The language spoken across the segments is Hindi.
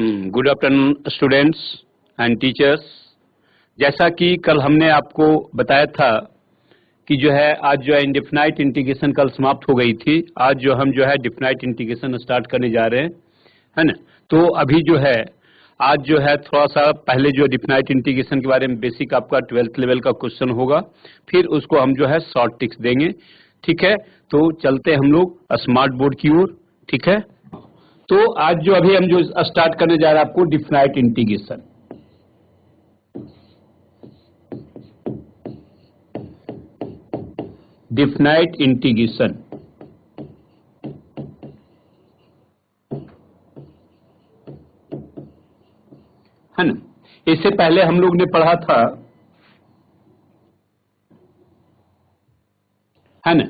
Good afternoon students and teachers. जैसा कि कल हमने आपको बताया था कि जो है आज जो है इंडेफिनाइट इंटीग्रेशन कल समाप्त हो गई थी। आज जो हम जो है डिफिनाइट इंटीग्रेशन स्टार्ट करने जा रहे हैं, है ना। तो अभी जो है आज जो है थोड़ा सा पहले जो डिफिनाइट इंटीग्रेशन के बारे में बेसिक आपका 12th लेवल का क्वेश्चन होगा, फिर उसको हम जो है शॉर्ट टिक्स देंगे। ठीक है, तो चलते हम लोग स्मार्ट बोर्ड की ओर। ठीक है, तो आज जो अभी हम जो स्टार्ट करने जा रहे हैं आपको डिफिनाइट इंटीग्रेशन। डिफिनाइट इंटीग्रेशन है ना। इससे पहले हम लोग ने पढ़ा था, है ना।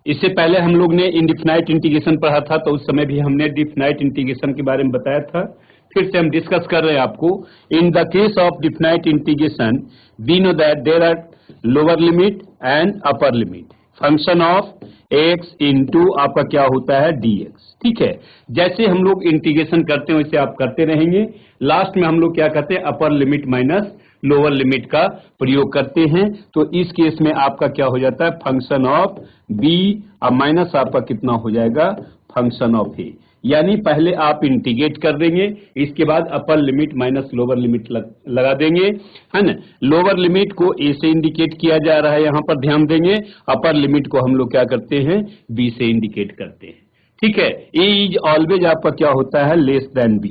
इससे पहले हम लोग ने इनडिफिनाइट इंटीग्रेशन पढ़ा था, तो उस समय भी हमने डिफिनाइट इंटीग्रेशन के बारे में बताया था। फिर से हम डिस्कस कर रहे हैं आपको। In the case of definite integration we know that there are lower limit and upper limit function of x into आपका क्या होता है dx। ठीक है, जैसे हम लोग इंटीग्रेशन करते हैं वैसे आप करते रहेंगे। लास्ट में हम लोग क्या करते हैं, upper limit minus lower limit का प्रयोग करते हैं। तो इस केस में आपका क्या हो जाता है, फंक्शन ऑफ b और माइनस आपका कितना हो जाएगा, फंक्शन ऑफ a। यानी पहले आप इंटीग्रेट कर देंगे, इसके बाद अपर लिमिट माइनस लोअर लिमिट लगा देंगे, है ना। लोअर लिमिट को a से इंडिकेट किया जा रहा है, यहाँ पर ध्यान देंगे। अपर लिमिट को हम लोग क्या करते हैं, b से इंडिकेट करते हैं। ठीक है, a इज ऑलवेज आपका क्या होता है, लेस देन b,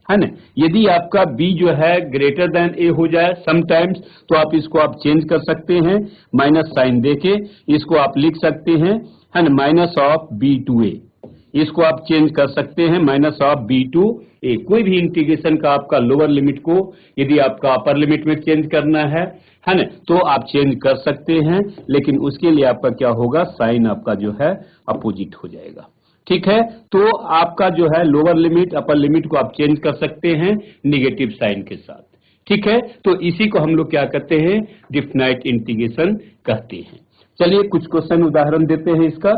है ना। यदि आपका b जो है ग्रेटर देन a हो जाए समटाइम्स, तो आप इसको आप चेंज कर सकते हैं, माइनस साइन देके इसको आप लिख सकते हैं, है ना, minus of b to a। इसको आप चेंज कर सकते हैं, minus of b to a। कोई भी इंटीग्रेशन का आपका लोअर लिमिट को यदि आपका अपर लिमिट में चेंज करना है ना, तो आप चेंज कर सकते हैं, लेकिन उसके लिए आपका क्या होगा, साइन आपका जो है अपोजिट हो जाएगा। ठीक है, तो आपका जो है लोअर लिमिट अपर लिमिट को आप चेंज कर सकते हैं निगेटिव साइन के साथ। ठीक है, तो इसी को हम लोग क्या कहते हैं, डिफिनाइट इंटीग्रेशन कहते हैं। चलिए कुछ क्वेश्चन उदाहरण देते हैं इसका,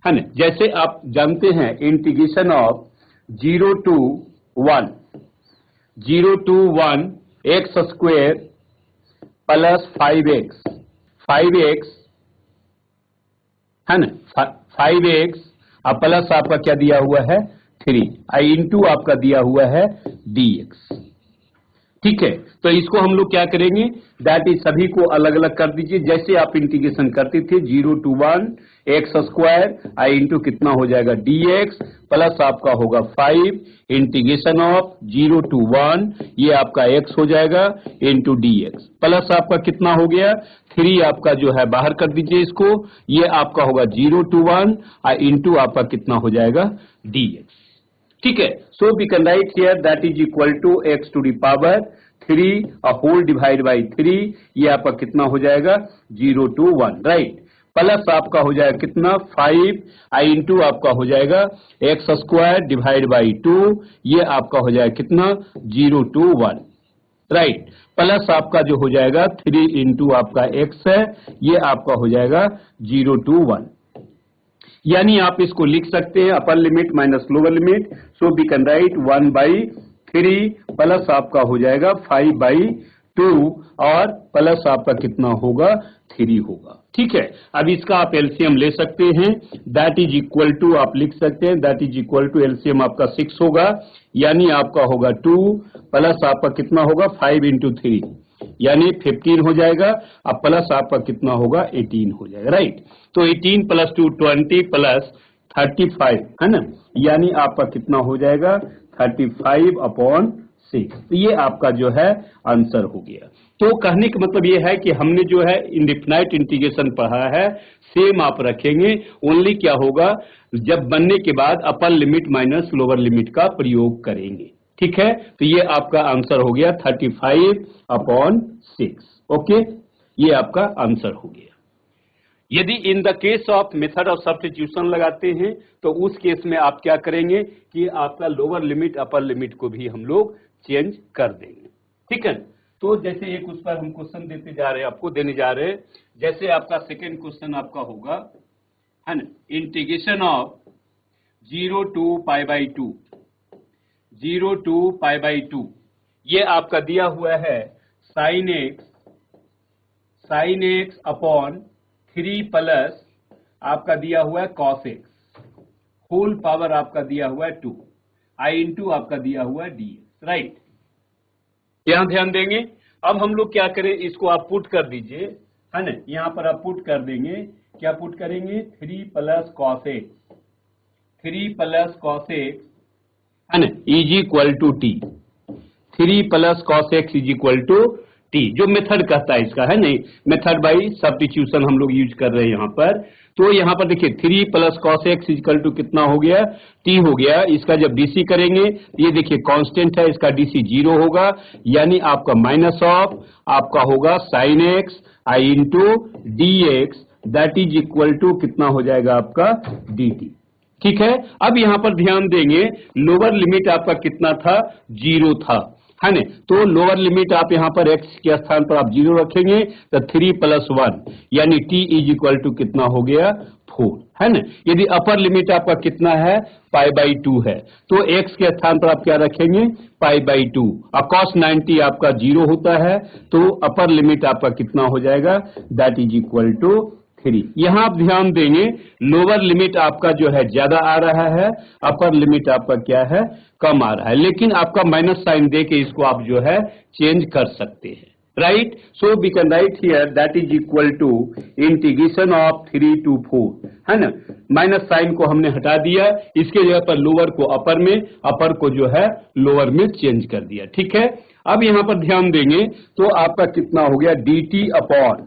है ना। जैसे आप जानते हैं integration of 0 to 1 x square plus 5x है ना, 5x और प्लस आपका क्या दिया हुआ है 3 इंटू आपका दिया हुआ है dx। ठीक है, तो इसको हम लोग क्या करेंगे, दैट इज सभी को अलग अलग कर दीजिए। जैसे आप इंटीग्रेशन करते थे 0 to 1 एक्स स्क्वायर इंटू कितना हो जाएगा dx प्लस आपका होगा 5 इंटीग्रेशन ऑफ 0 to 1 ये आपका x हो जाएगा इंटू dx प्लस आपका कितना हो गया 3 आपका जो है बाहर कर दीजिए इसको, ये आपका होगा 0 to 1 इंटू आपका कितना हो जाएगा dx। ठीक है, so we can write here that is equal to x to the power 3 whole divide by 3, ये आपका कितना हो जाएगा 0 to 1, राइट। प्लस आपका हो जाएगा कितना 5 इंटू आपका हो जाएगा एक्स स्क्वायर डिवाइड बाई 2, ये आपका हो जाएगा कितना 0 to 1, राइट। प्लस आपका जो हो जाएगा 3 इंटू आपका x है, ये आपका हो जाएगा 0 to 1। यानी आप इसको लिख सकते हैं upper limit minus lower limit, so we can write 1/3 plus आपका हो जाएगा 5/2 और प्लस आपका कितना होगा 3 होगा। ठीक है, अब इसका आप एलसीएम ले सकते हैं, दैट इज इक्वल टू आप लिख सकते हैं, that is equal to LCM आपका 6 होगा, यानी आपका होगा 2 प्लस आपका कितना होगा 5 इंटू 3 यानी 15 हो जाएगा, अब प्लस आपका कितना होगा 18 हो जाएगा, राइट। तो 18 प्लस 2 20 प्लस 35 है ना, यानी आपका कितना हो जाएगा 35/6। तो ये आपका जो है आंसर हो गया। तो कहने का मतलब ये है कि हमने जो है इंडेफिनाइट इंटीग्रेशन पढ़ा है, सेम आप रखेंगे, ओनली क्या होगा जब बनने के बाद अपर लिमिट माइनस लोअर लिमिट का प्रयोग करेंगे। ठीक है, तो ये आपका आंसर हो गया 35/6। ओके, ये आपका आंसर हो गया। यदि इन the case of method of substitution लगाते हैं, तो उस केस में आप क्या करेंगे कि आपका लोअर लिमिट अपर लिमिट को भी हम लोग चेंज कर देंगे। ठीक है, तो जैसे एक उस पर हम क्वेश्चन देते जा रहे हैं, आपको देने जा रहे हैं। जैसे आपका सेकेंड क्वेश्चन आपका होगा, है ना, इंटीग्रेशन ऑफ 0 to π/2 0 to π/2, ये आपका दिया हुआ है sin x अपॉन 3 प्लस आपका दिया हुआ है cos x होल पावर आपका दिया हुआ है 2 I इंटू आपका दिया हुआ है dx, राइट। यहां ध्यान देंगे। अब हम लोग क्या करें, इसको आप पुट कर दीजिए, है ना। यहां पर आप पुट कर देंगे, क्या पुट करेंगे, 3 प्लस cos x है ना is equal to T, 3 plus cos x is equal to T, जो मेथड कहता है इसका, है नहीं, मेथड बाई सब्स्टिट्यूशन हम लोग यूज कर रहे हैं यहाँ पर। तो यहाँ पर देखिए 3 plus cos x equal to कितना हो गया, t हो गया। इसका जब डीसी करेंगे, ये देखिए कांस्टेंट है, इसका डीसी 0 होगा, यानी आपका माइनस ऑफ आपका होगा sin x i into D x, that is equal to कितना हो जाएगा आपका dt। ठीक है। अब यहाँ पर ध्यान देंगे, लोअर लिमिट आपका कितना था, 0 था, है ना। तो लोअर लिमिट आप यहाँ पर x के स्थान पर आप 0 रखेंगे तो 3 प्लस 1 यानी t इज इक्वल टू कितना हो गया 4, है ना। यदि अपर लिमिट आपका कितना है π/2 है, तो x के स्थान पर आप क्या रखेंगे π/2, और cos 90 आपका 0 होता है, तो अपर लिमिट आपका कितना हो जाएगा, दैट इज इक्वल टू 3। यहां आप ध्यान देंगे, लोअर लिमिट आपका जो है ज्यादा आ रहा है, अपर लिमिट आपका क्या है कम आ रहा है, लेकिन आपका माइनस साइन दे के इसको आप जो है चेंज कर सकते हैं, right. So we can write here that is equal to integration of 3 to 4, है ना। माइनस साइन को हमने हटा दिया, इसके जगह पर लोअर को अपर में, अपर को जो है लोअर में चेंज कर दिया, ठीक है। अब यहां पर ध्यान देंगे तो आपका कितना हो गया dt अपॉन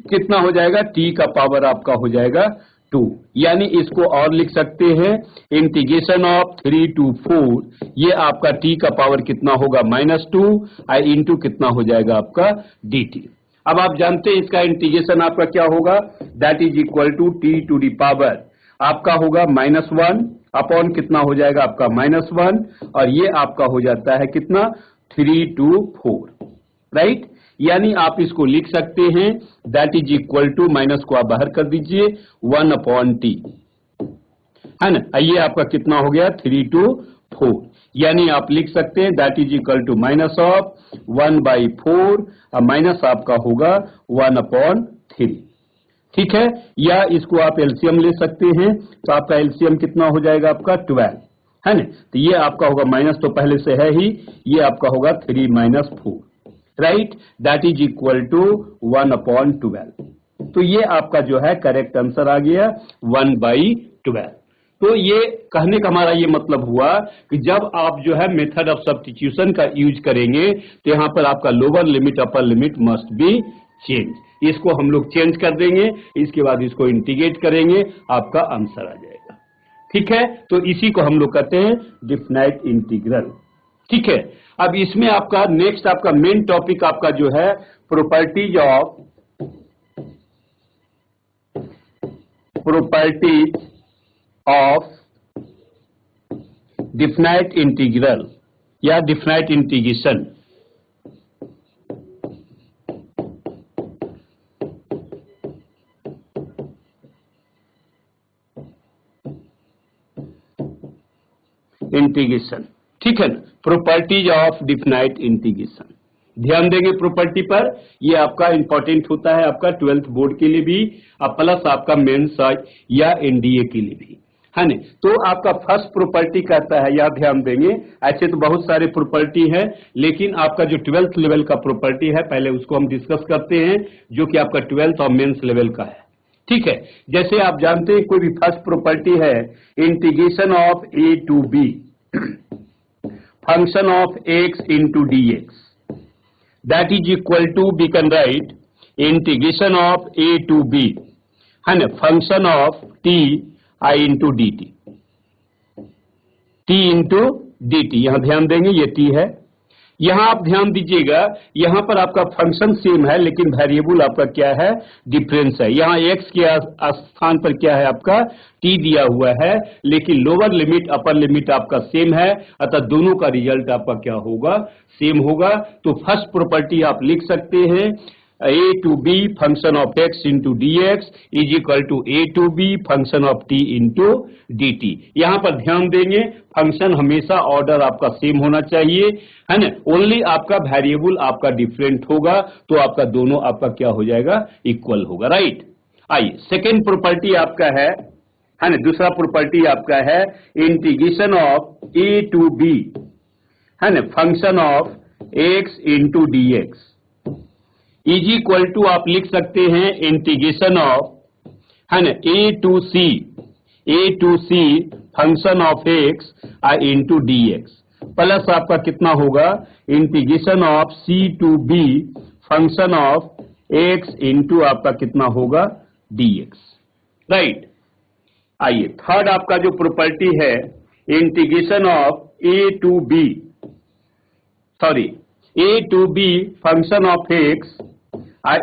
कितना हो जाएगा, t का पावर आपका हो जाएगा 2, यानी इसको और लिख सकते हैं इंटीग्रेशन ऑफ 3 to 4, ये आपका t का पावर कितना होगा -2 i इंटू कितना हो जाएगा आपका dt। अब आप जानते हैं इसका इंटीग्रेशन आपका क्या होगा, that is equal to t to the power आपका होगा -1 अपॉन कितना हो जाएगा आपका -1, और ये आपका हो जाता है कितना 3 to 4, राइट। यानी आप इसको लिख सकते हैं that is equal to, minus को आप बाहर कर दीजिए 1 अपॉन टी, है ना। ये आपका कितना हो गया 3 to 4, यानी आप लिख सकते हैं that is equal to minus of 1/4 और माइनस आपका होगा 1 अपॉन 3, ठीक है। या इसको आप एलसीएम ले सकते हैं, तो आपका एलसीएम कितना हो जाएगा आपका 12, है ना। तो ये आपका होगा, माइनस तो पहले से है ही, ये आपका होगा 3 - 4, right, that is equal to 1 upon 12। तो ये आपका जो है करेक्ट आंसर आ गया 1/12। तो ये कहने का हमारा ये मतलब हुआ कि जब आप जो है मेथड ऑफ सब्स्टिट्यूशन का यूज करेंगे, तो यहां पर आपका lower limit upper limit must be change, इसको हम लोग चेंज कर देंगे, इसके बाद इसको इंटीग्रेट करेंगे, आपका आंसर आ जाएगा, ठीक है। तो इसी को हम लोग कहते हैं डिफिनाइट इंटीग्रल, ठीक है। अब इसमें आपका नेक्स्ट आपका मेन टॉपिक आपका जो है प्रॉपर्टीज ऑफ डिफिनाइट इंटीग्रल या डिफिनाइट इंटीग्रेशन। इंटीग्रेशन, ठीक है ना, प्रॉपर्टीज ऑफ डिफिनाइट इंटीग्रेशन। ध्यान देंगे प्रॉपर्टी पर, ये आपका इंपॉर्टेंट होता है आपका 12th बोर्ड के लिए भी, और प्लस आपका मेंस या एनडीए के लिए भी, है ना। तो आपका फर्स्ट प्रॉपर्टी कहता है, या ध्यान देंगे, ऐसे तो बहुत सारे प्रॉपर्टी है, लेकिन आपका जो 12th लेवल का प्रॉपर्टी है पहले उसको हम डिस्कस करते हैं, जो कि आपका 12th और मेंस लेवल का है, ठीक है। जैसे आप जानते हैं कोई भी फर्स्ट प्रॉपर्टी है integration of a to b function of x into dx, that is equal to, we can write integration of a to b, है ना, function of t I into dt, t into dt, यहां ध्यान देंगे ये t है। यहां आप ध्यान दीजिएगा, यहां पर आपका फंक्शन सेम है, लेकिन वेरिएबल आपका क्या है, डिफरेंस है। यहां x के स्थान पर क्या है आपका t दिया हुआ है, लेकिन लोअर लिमिट अपर लिमिट आपका सेम है, अतः दोनों का रिजल्ट आपका क्या होगा, सेम होगा। तो फर्स्ट प्रॉपर्टी आप लिख सकते हैं a to b function of x into D x is equal to a to b function of t into d t. यहां पर ध्यान देंगे फंक्शन हमेशा ऑर्डर आपका सेम होना चाहिए, है ना। ओनली आपका वेरिएबल आपका डिफरेंट होगा तो आपका दोनों आपका क्या हो जाएगा, इक्वल होगा, राइट। आइए सेकेंड प्रॉपर्टी आपका है ना, दूसरा प्रॉपर्टी आपका है integration of a to b, है ना, function of x into D x is equal to आप लिख सकते हैं इंटीग्रेशन ऑफ, है ना, a to c function of x into D x plus आपका कितना होगा integration of c to b function of x into आपका कितना होगा dx, राइट। आइए थर्ड आपका जो प्रॉपर्टी है integration of a to b function of x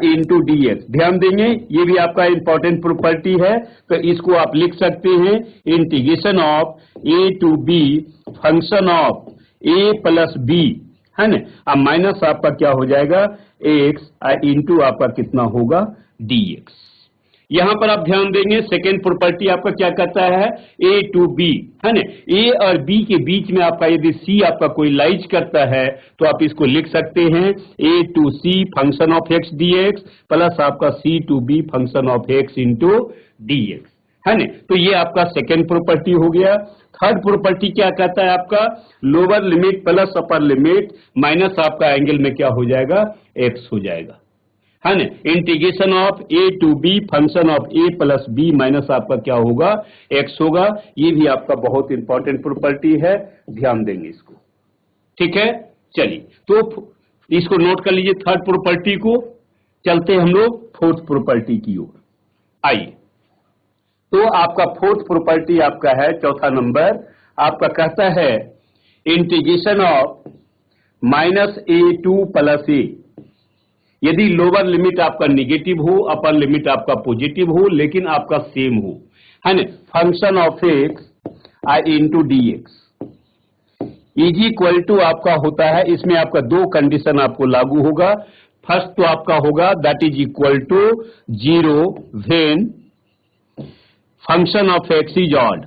into D x. ध्यान देंगे ये भी आपका इंपॉर्टेंट प्रॉपर्टी है, तो इसको आप लिख सकते हैं integration of a to b function of a plus b, है ना, अब माइनस आपका क्या हो जाएगा x इंटू आपका कितना होगा dx। यहां पर आप ध्यान देंगे सेकेंड प्रॉपर्टी आपका क्या कहता है a to b, है ना, a और b के बीच में आपका यदि c आपका कोई लाइज करता है तो आप इसको लिख सकते हैं a to c function of x dx plus आपका c to b function of x into dx, है ना। तो ये आपका सेकेंड प्रॉपर्टी हो गया। थर्ड प्रॉपर्टी क्या कहता है आपका लोअर लिमिट प्लस अपर लिमिट माइनस आपका एंगल में क्या हो जाएगा x हो जाएगा, है ना। Integration of a to b function of a plus b minus आपका क्या होगा x होगा। ये भी आपका बहुत इंपॉर्टेंट प्रॉपर्टी है, ध्यान देंगे इसको, ठीक है। चलिए तो इसको नोट कर लीजिए थर्ड प्रॉपर्टी को, चलते हम लोग फोर्थ प्रॉपर्टी की ओर। आइए तो आपका फोर्थ प्रॉपर्टी आपका है चौथा नंबर आपका कहता है integration of -a2 plus a, यदि लोअर लिमिट आपका निगेटिव हो अपर लिमिट आपका पॉजिटिव हो लेकिन आपका सेम हो, है ना, function of x into D x is equal to आपका होता है, इसमें आपका दो कंडीशन आपको लागू होगा। फर्स्ट तो आपका होगा that is equal to 0 when function of x is odd,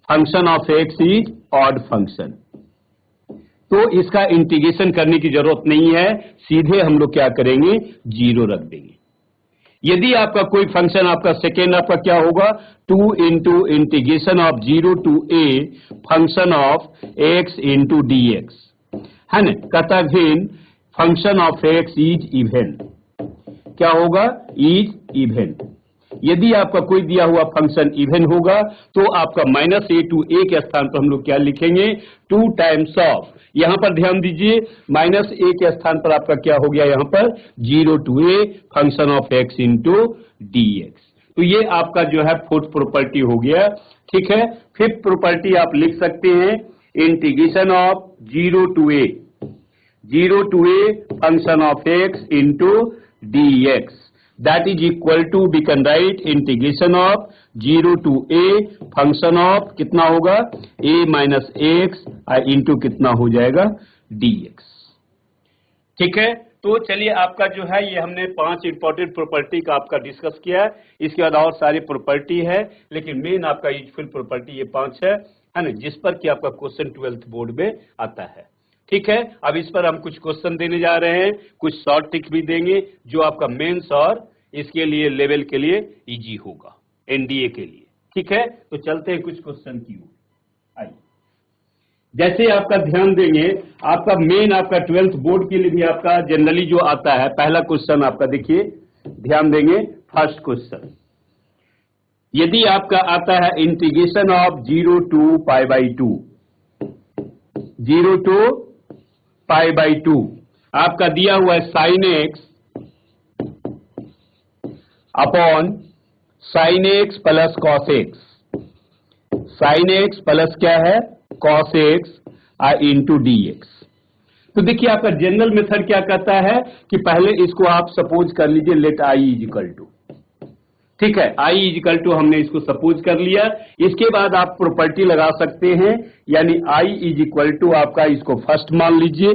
function of x is odd function, तो इसका इंटीग्रेशन करने की जरूरत नहीं है, सीधे हम लोग क्या करेंगे 0 रख देंगे। यदि आपका कोई फंक्शन आपका सेकेंड आपका क्या होगा 2 into integration of 0 to a function of x into D x, है ना, कहता है function of x is even, क्या होगा इज इवन। यदि आपका कोई दिया हुआ फंक्शन इवन होगा तो आपका -a के स्थान पर हम लोग क्या लिखेंगे 2 टाइम्स ऑफ, यहां पर ध्यान दीजिए -a के स्थान पर आपका क्या हो गया यहाँ पर 0 to a function of x into D x. तो ये आपका जो है फोर्थ प्रॉपर्टी हो गया, ठीक है। फिफ्थ प्रॉपर्टी आप लिख सकते हैं integration of 0 to a function of x into D x, that is equal to we can write integration of 0 to a function of कितना होगा a minus x into कितना हो जाएगा dx, ठीक है। तो चलिए आपका जो है ये हमने 5 इंपॉर्टेंट प्रॉपर्टी का आपका डिस्कस किया है, इसके बाद और सारी प्रॉपर्टी है लेकिन मेन आपका यूजफुल प्रॉपर्टी ये 5 है ना, जिस पर कि आपका क्वेश्चन 12th बोर्ड में आता है, ठीक है। अब इस पर हम कुछ क्वेश्चन देने जा रहे हैं, कुछ शॉर्ट ट्रिक भी देंगे जो आपका मेंस और इसके लिए लेवल के लिए इजी होगा एनडीए के लिए, ठीक है। तो चलते हैं कुछ क्वेश्चन की ओर। आइए जैसे आपका ध्यान देंगे आपका मेन आपका 12th बोर्ड के लिए भी आपका जनरली जो आता है पहला क्वेश्चन आपका देखिए ध्यान देंगे फर्स्ट क्वेश्चन, यदि आपका आता है इंटीग्रेशन ऑफ 0 to π/2, 0 to π/2 आपका दिया हुआ है sin x upon sin x plus cos x, sin x plus क्या है cos x into D x. तो देखिए आपका जनरल मेथड क्या कहता है कि पहले इसको आप सपोज कर लीजिए let I is equal to, ठीक है, आई इज इक्वल टू हमने इसको सपोज कर लिया। इसके बाद आप प्रॉपर्टी लगा सकते हैं, यानी आई इज इक्वल टू आपका इसको फर्स्ट मान लीजिए,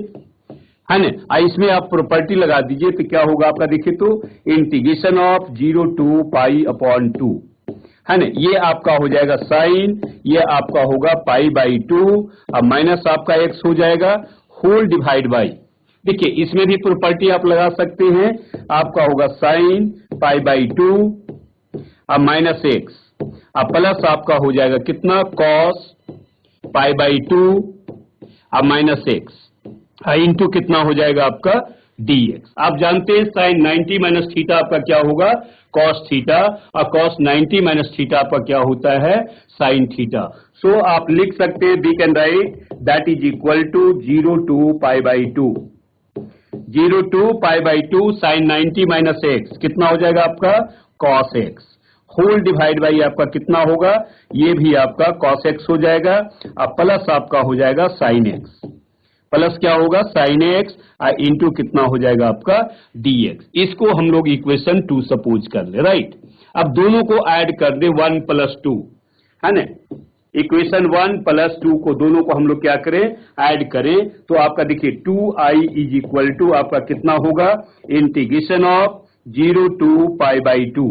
है ना। इसमें आप प्रॉपर्टी लगा दीजिए तो क्या होगा आपका, देखिए तो integration of 0 to pi upon 2, है ना, ये आपका हो जाएगा साइन, ये आपका होगा पाई बाई 2, अब माइनस आपका एक्स हो जाएगा होल डिवाइड बाई, देखिए इसमें भी प्रॉपर्टी आप लगा सकते हैं, आपका होगा साइन पाई बाई 2, अब माइनस एक्स, अब प्लस आपका हो जाएगा कितना कॉस पाई बाई 2, अब माइनस एक्स इंटू कितना हो जाएगा आपका dx। आप जानते हैं साइन 90 माइनस थीटा आपका क्या होगा कॉस थीटा, और कॉस 90 माइनस थीटा आपका क्या होता है साइन थीटा। सो आप लिख सकते हैं we can write that is equal to 0 to pi by 2, 0 to pi by 2 साइन 90 माइनस एक्स कितना हो जाएगा आपका cos x, whole divide by आपका कितना होगा, ये भी आपका कॉस एक्स हो जाएगा, अब प्लस आपका हो जाएगा साइन एक्स, प्लस क्या होगा साइन एक्स इंटू कितना हो जाएगा आपका dx। इसको हम लोग इक्वेशन 2 सपोज कर ले, राइट। अब दोनों को ऐड कर दे 1 प्लस 2, है ना, इक्वेशन 1 प्लस 2 को दोनों को हम लोग क्या करें ऐड करें, तो आपका देखिए 2i इज इक्वल टू आपका कितना होगा integration of 0 to pi by 2,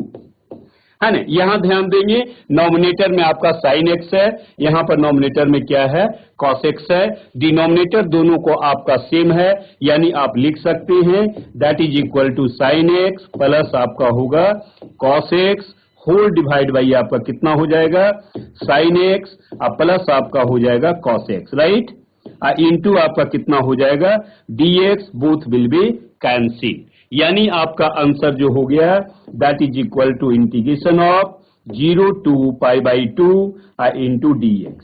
है ना। यहां ध्यान देंगे नॉमिनेटर में आपका साइन एक्स है, यहां पर नॉमिनेटर में क्या है कॉस एक्स है, डिनोमिनेटर दोनों को आपका सेम है, यानी आप लिख सकते हैं that is equal to sine x plus आपका होगा cos x whole divide by आपका कितना हो जाएगा साइन एक्स प्लस आपका हो जाएगा कॉस एक्स, राइट, इंटू आपका कितना हो जाएगा dx, both will be cancel, यानी आपका आंसर जो हो गया that is equal to integration of 0 to pi by 2 into dx,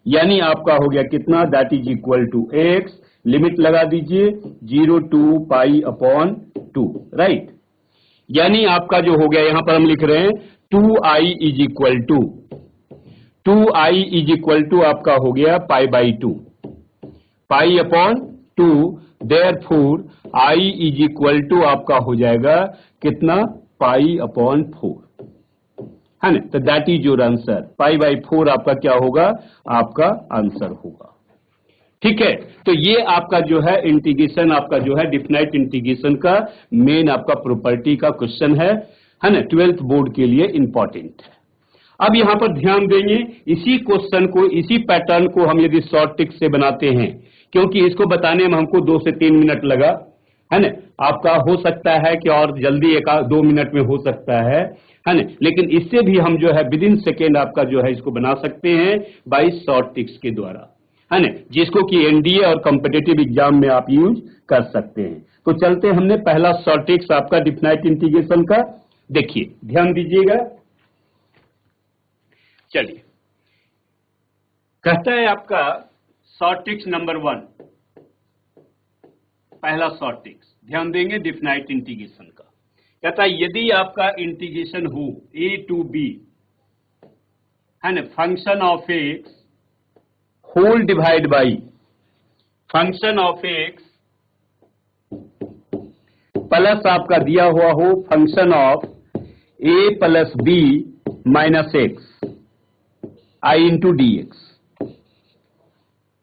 यानी आपका हो गया कितना that is equal to x, limit लगा दीजिए 0 टू पाई अपॉन 2, राइट, यानी आपका जो हो गया यहां पर हम लिख रहे हैं 2i is equal to 2i is equal to आपका हो गया pi by 2, pi upon 2, therefore i is equal to आपका हो जाएगा कितना पाई अपॉन 4, है ना, तो that is your answer, pi by 4 आपका क्या होगा आपका आंसर होगा, ठीक है। तो ये आपका जो है इंटीग्रेशन आपका जो है डिफिनाइट इंटीग्रेशन का मेन आपका प्रॉपर्टी का क्वेश्चन है ना, 12th बोर्ड के लिए इंपॉर्टेंट है। अब यहां पर ध्यान देंगे इसी क्वेश्चन को इसी पैटर्न को हम यदि शॉर्ट टिक से बनाते हैं, क्योंकि इसको बताने में हमको 2 से 3 मिनट लगा, है ना, आपका हो सकता है कि और जल्दी 1-2 मिनट में हो सकता है ना, लेकिन इससे भी हम जो है विद इन सेकेंड आपका जो है इसको बना सकते हैं बाई शॉर्ट टिक्स के द्वारा, है ना, जिसको कि एनडीए और कॉम्पिटिटिव एग्जाम में आप यूज कर सकते हैं। तो चलते हमने पहला शॉर्ट टिक्स आपका डिफिनाइट इंटीग्रेशन का, देखिए ध्यान दीजिएगा, चलिए कहता है आपका शॉर्ट टिक्स नंबर 1, पहला शॉर्ट टिक्स ध्यान देंगे डिफिनाइट इंटीग्रेशन का, कहता है यदि आपका इंटीग्रेशन हो a टू b, है ना, function of x whole divide by function of x plus आपका दिया हुआ हो function of a plus b minus x I into dx।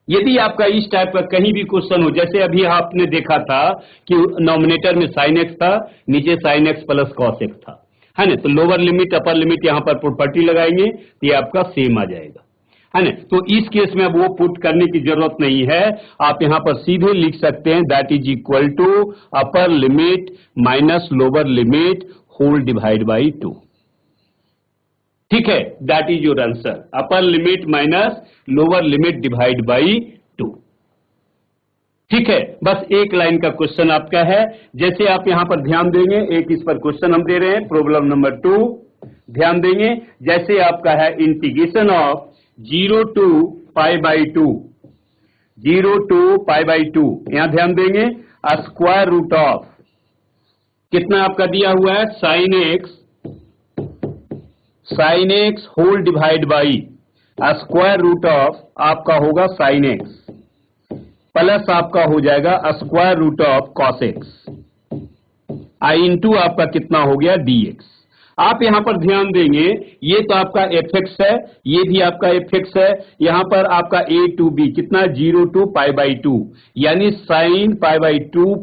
यदि आपका इस टाइप का कहीं भी क्वेश्चन हो, जैसे अभी आपने देखा था कि नॉमिनेटर में साइन एक्स था, नीचे sign x plus cos x था, है ना, तो लोअर लिमिट अपर लिमिट यहां पर प्रॉपर्टी लगाएंगे तो ये आपका सेम आ जाएगा, है ना। तो इस केस में अब वो पुट करने की जरूरत नहीं है, आप यहां पर सीधे लिख सकते हैं that is equal to upper limit minus lower limit whole divide by 2, ठीक है, that is your answer, upper limit minus lower limit divide by 2, ठीक है। बस एक लाइन का क्वेश्चन आपका है, जैसे आप यहां पर ध्यान देंगे एक इस पर क्वेश्चन हम दे रहे हैं प्रॉब्लम नंबर 2, ध्यान देंगे जैसे आपका है integration of 0 to pi by 2, 0 to pi by 2, यहां ध्यान देंगे स्क्वायर रूट ऑफ कितना आपका दिया हुआ है sine x whole divide by square root of आपका होगा साइन एक्स प्लस आपका हो जाएगा square root of cos x I into आपका कितना हो गया dx। आप यहां पर ध्यान देंगे, ये तो आपका fx है, ये भी आपका fx है, यहां पर आपका a to b कितना 0 to π/2 यानी sin π/2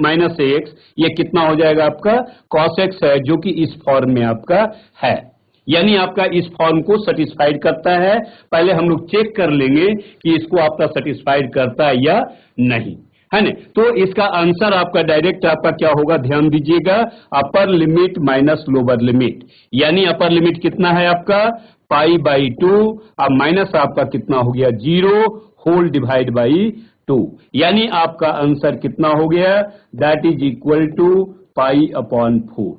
माइनस x, ये कितना हो जाएगा आपका cos x है, जो कि इस फॉर्म में आपका है, यानी आपका इस फॉर्म को सेटिस्फाइड करता है। पहले हम लोग चेक कर लेंगे कि इसको आपका सेटिस्फाइड करता है या नहीं, है ना। तो इसका आंसर आपका डायरेक्ट आपका क्या होगा, ध्यान दीजिएगा, अपर लिमिट माइनस लोअर लिमिट, यानी अपर लिमिट कितना है आपका π/2 और माइनस आपका कितना हो गया 0 होल डिवाइड बाई 2, यानी आपका आंसर कितना हो गया, दैट इज इक्वल टू π/4,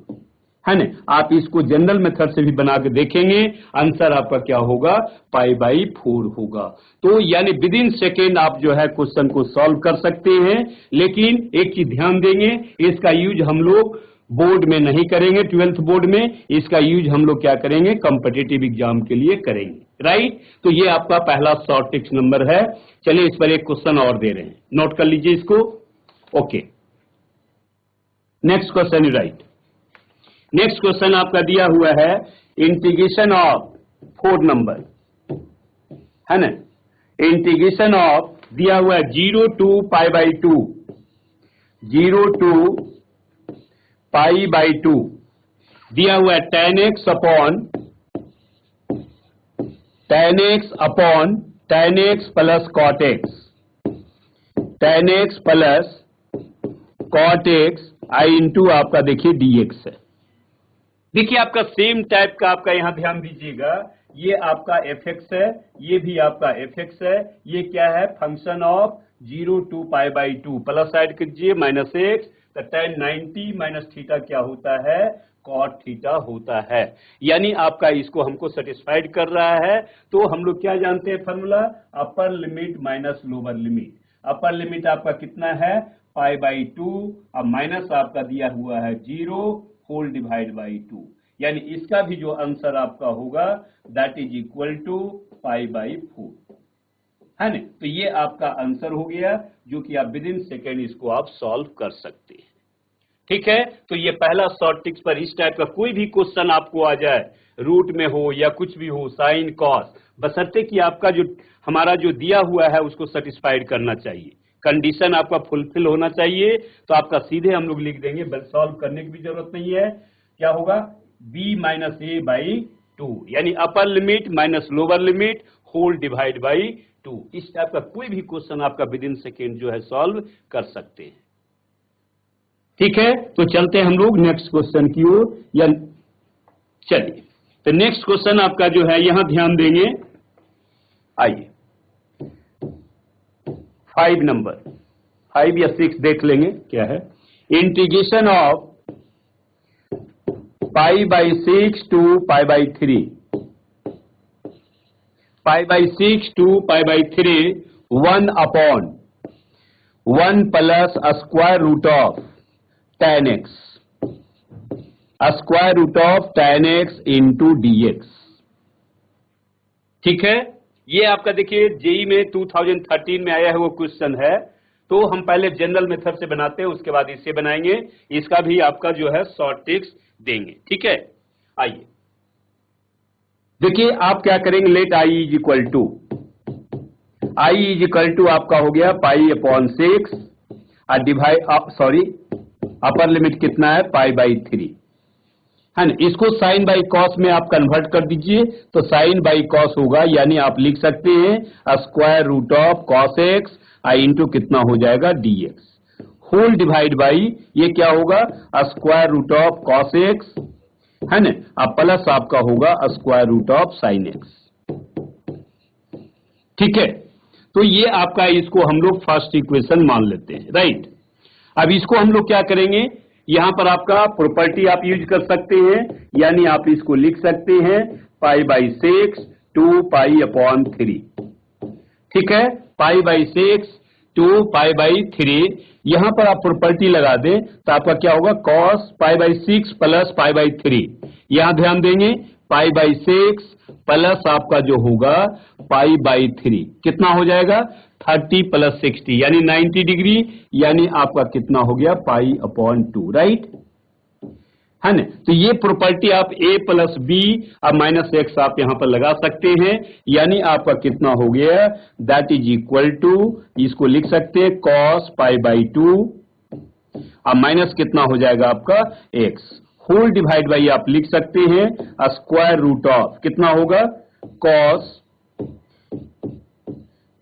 है ना। आप इसको जनरल मेथड से भी बना के देखेंगे, आंसर आपका क्या होगा π/4 होगा। तो यानी विद इन सेकेंड आप जो है क्वेश्चन को सॉल्व कर सकते हैं, लेकिन एक चीज ध्यान देंगे, इसका यूज हम लोग बोर्ड में नहीं करेंगे, 12th बोर्ड में इसका यूज हम लोग क्या करेंगे, कॉम्पिटिटिव एग्जाम के लिए करेंगे, राइट। तो ये आपका पहला शॉर्ट टिप्स नंबर है। चलिए इस पर एक क्वेश्चन और दे रहे हैं, नोट कर लीजिए इसको। Okay, next question you right. Next question आपका दिया हुआ है इंटीग्रेशन ऑफ 4 नंबर, है ना। इंटीग्रेशन ऑफ दिया हुआ है 0 to π/2, 0 to π/2 दिया हुआ है tan x plus cot x, tan x plus cot x i into आपका देखिए dx है। देखिए आपका सेम टाइप का आपका यहां ध्यान दीजिएगा, ये आपका fx है, ये भी आपका fx है, ये क्या है function of 0 to π/2, plus side कीजिए माइनस x, तो tan 90 माइनस थीटा क्या होता है cot थीटा होता है, यानी आपका इसको हमको सेटिस्फाइड कर रहा है। तो हम लोग क्या जानते हैं फॉर्मूला, अपर limit minus lower limit. Upper limit आपका कितना है π/2 और माइनस आपका दिया हुआ है 0 होल डिवाइड बाई 2, यानी इसका भी जो आंसर आपका होगा दैट इज इक्वल टू π/4, है ना। तो ये आपका आंसर हो गया, जो कि आप विद इन सेकेंड इसको आप सॉल्व कर सकते हैं, ठीक है। तो ये पहला शॉर्ट टिप्स पर इस टाइप का कोई भी क्वेश्चन आपको आ जाए, रूट में हो या कुछ भी हो, साइन कॉस, बशर्ते कि आपका जो हमारा जो दिया हुआ है उसको सेटिस्फाइड करना चाहिए, कंडीशन आपका फुलफिल होना चाहिए, तो आपका सीधे हम लोग लिख देंगे, सॉल्व करने की भी जरूरत नहीं है। क्या होगा b माइनस a/2, यानी upper limit minus lower limit whole divide by 2। इस टाइप का कोई भी क्वेश्चन आपका विद इन सेकेंड जो है सॉल्व कर सकते हैं, ठीक है। तो चलते हैं हम लोग नेक्स्ट क्वेश्चन की ओर, या चलिए तो नेक्स्ट क्वेश्चन आपका जो है यहां ध्यान देंगे, आइए 5 नंबर, 5 या 6 देख लेंगे क्या है। Integration of π/6 to π/3, π/6 to π/3 1/1 plus square root of tan x, square root of tan x into dx, ठीक है। ये आपका देखिए जेई में 2013 में आया है वो क्वेश्चन है, तो हम पहले जनरल मेथड से बनाते हैं, उसके बाद इससे बनाएंगे, इसका भी आपका जो है शॉर्ट टिप्स देंगे, ठीक है। आइए देखिए आप क्या करेंगे, let i is equal to आपका हो गया π/6 और डिवाइड अपर लिमिट कितना है π/3, है ना। इसको साइन बाई कॉस में आप कन्वर्ट कर दीजिए, तो साइन बाई कॉस होगा, यानी आप लिख सकते हैं square root of cos x into कितना हो जाएगा dx होल डिवाइड बाई ये क्या होगा square root of cos x, है ना, अब प्लस आपका होगा square root of sine x, ठीक है। तो ये आपका इसको हम लोग फर्स्ट इक्वेशन मान लेते हैं, राइट। अब इसको हम लोग क्या करेंगे, यहां पर आपका प्रॉपर्टी आप यूज कर सकते हैं, यानी आप इसको लिख सकते हैं π/6 to π/3, ठीक है। π/6 to π/3, यहां पर आप प्रॉपर्टी लगा दें तो आपका क्या होगा cos π/6 प्लस π/3, यहां ध्यान देंगे π/6 प्लस आपका जो होगा π/3 कितना हो जाएगा 30 प्लस 60 यानी 90 डिग्री, यानी आपका कितना हो गया π/2, राइट, है ना। तो ये प्रॉपर्टी आप a प्लस बी और माइनस एक्स आप यहां पर लगा सकते हैं, यानी आपका कितना हो गया, दैट इज इक्वल टू, इसको लिख सकते हैं cos पाई बाई 2 और माइनस कितना हो जाएगा आपका x होल डिवाइड बाई आप लिख सकते हैं स्क्वायर रूट ऑफ कितना होगा cos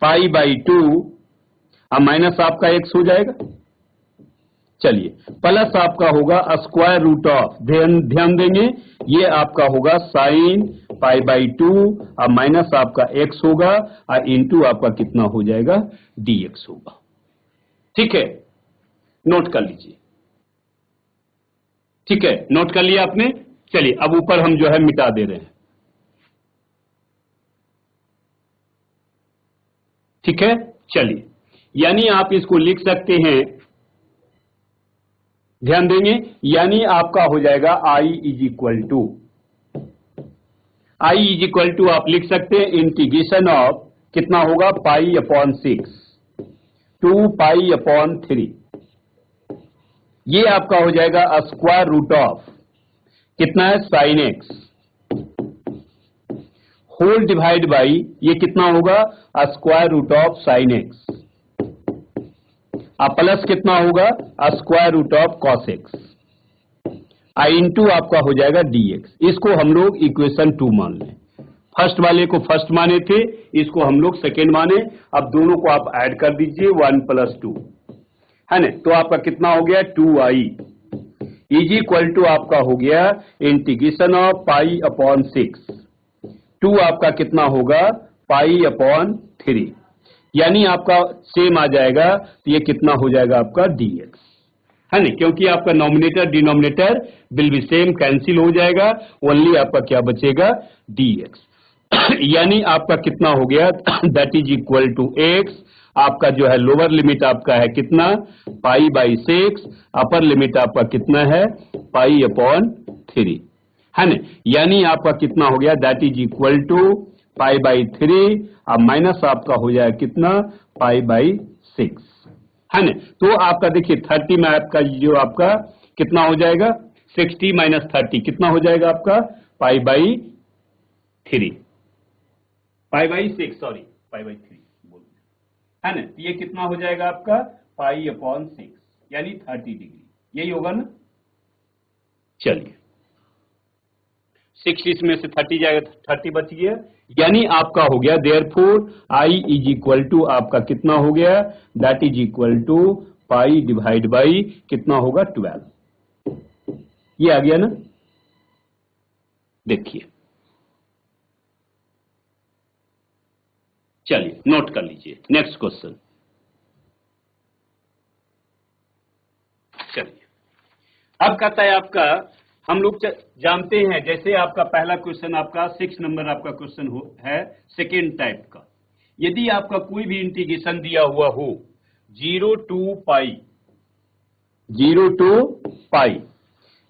पाई बाई 2 और माइनस आपका x हो जाएगा। चलिए प्लस आपका होगा स्क्वायर रूट ऑफ, ध्यान देंगे ये आपका होगा साइन पाई बाई 2 और माइनस आपका x होगा और इंटू आपका कितना हो जाएगा dx होगा। ठीक है, नोट कर लीजिए। ठीक है, नोट कर लिया आपने। चलिए अब ऊपर हम जो है मिटा दे रहे हैं। ठीक है, चलिए यानी आप इसको लिख सकते हैं, ध्यान देंगे, यानी आपका हो जाएगा i इज इक्वल टू आप लिख सकते हैं इंटीग्रेशन ऑफ कितना होगा पाई अपॉन 6 2 पाई अपॉन 3, ये आपका हो जाएगा स्क्वायर रूट ऑफ कितना है sine x whole divide by ये कितना होगा square root of sine x plus कितना होगा square root of cos x I into आपका हो जाएगा dx। इसको हम लोग इक्वेशन 2 मान लें, फर्स्ट वाले को फर्स्ट माने थे, इसको हम लोग सेकेंड माने। अब दोनों को आप ऐड कर दीजिए 1 प्लस 2 है ना, तो आपका कितना हो गया 2i इज इक्वल टू आपका हो गया इंटीग्रेशन ऑफ पाई अपॉन 6 2 आपका कितना होगा पाई अपॉन 3, यानी आपका सेम आ जाएगा, तो ये कितना हो जाएगा आपका dx है ना, क्योंकि आपका nominator denominator will be same, cancel हो जाएगा, ओनली आपका क्या बचेगा dx यानी आपका कितना हो गया that is equal to x, आपका जो है लोअर लिमिट आपका है कितना पाई बाई 6, अपर लिमिट आपका कितना है पाई अपॉन 3 है ना, यानी आपका कितना हो गया that is equal to pi by 3 और माइनस आपका हो जाएगा कितना पाई बाई 6 है ना। तो आपका देखिए 30 में आपका जो आपका कितना हो जाएगा 60 माइनस 30 कितना हो जाएगा आपका पाई by 3 pi by 6 sorry pi by 3 है ना, ये कितना हो जाएगा आपका पाई अपॉन 6 यानी 30 डिग्री, यही होगा ना। चलिए 6 में से 30 जाएगा 30 बच गया, यानी आपका हो गया therefore i is equal to आपका कितना हो गया that is equal to pi divide by कितना होगा 12, ये आ गया ना। देखिए चलिए नोट कर लीजिए नेक्स्ट क्वेश्चन। चलिए अब कहता है आपका, हम लोग जानते हैं जैसे आपका पहला क्वेश्चन आपका 6 नंबर आपका क्वेश्चन है सेकेंड टाइप का, यदि आपका कोई भी इंटीग्रेशन दिया हुआ हो 0 टू पाई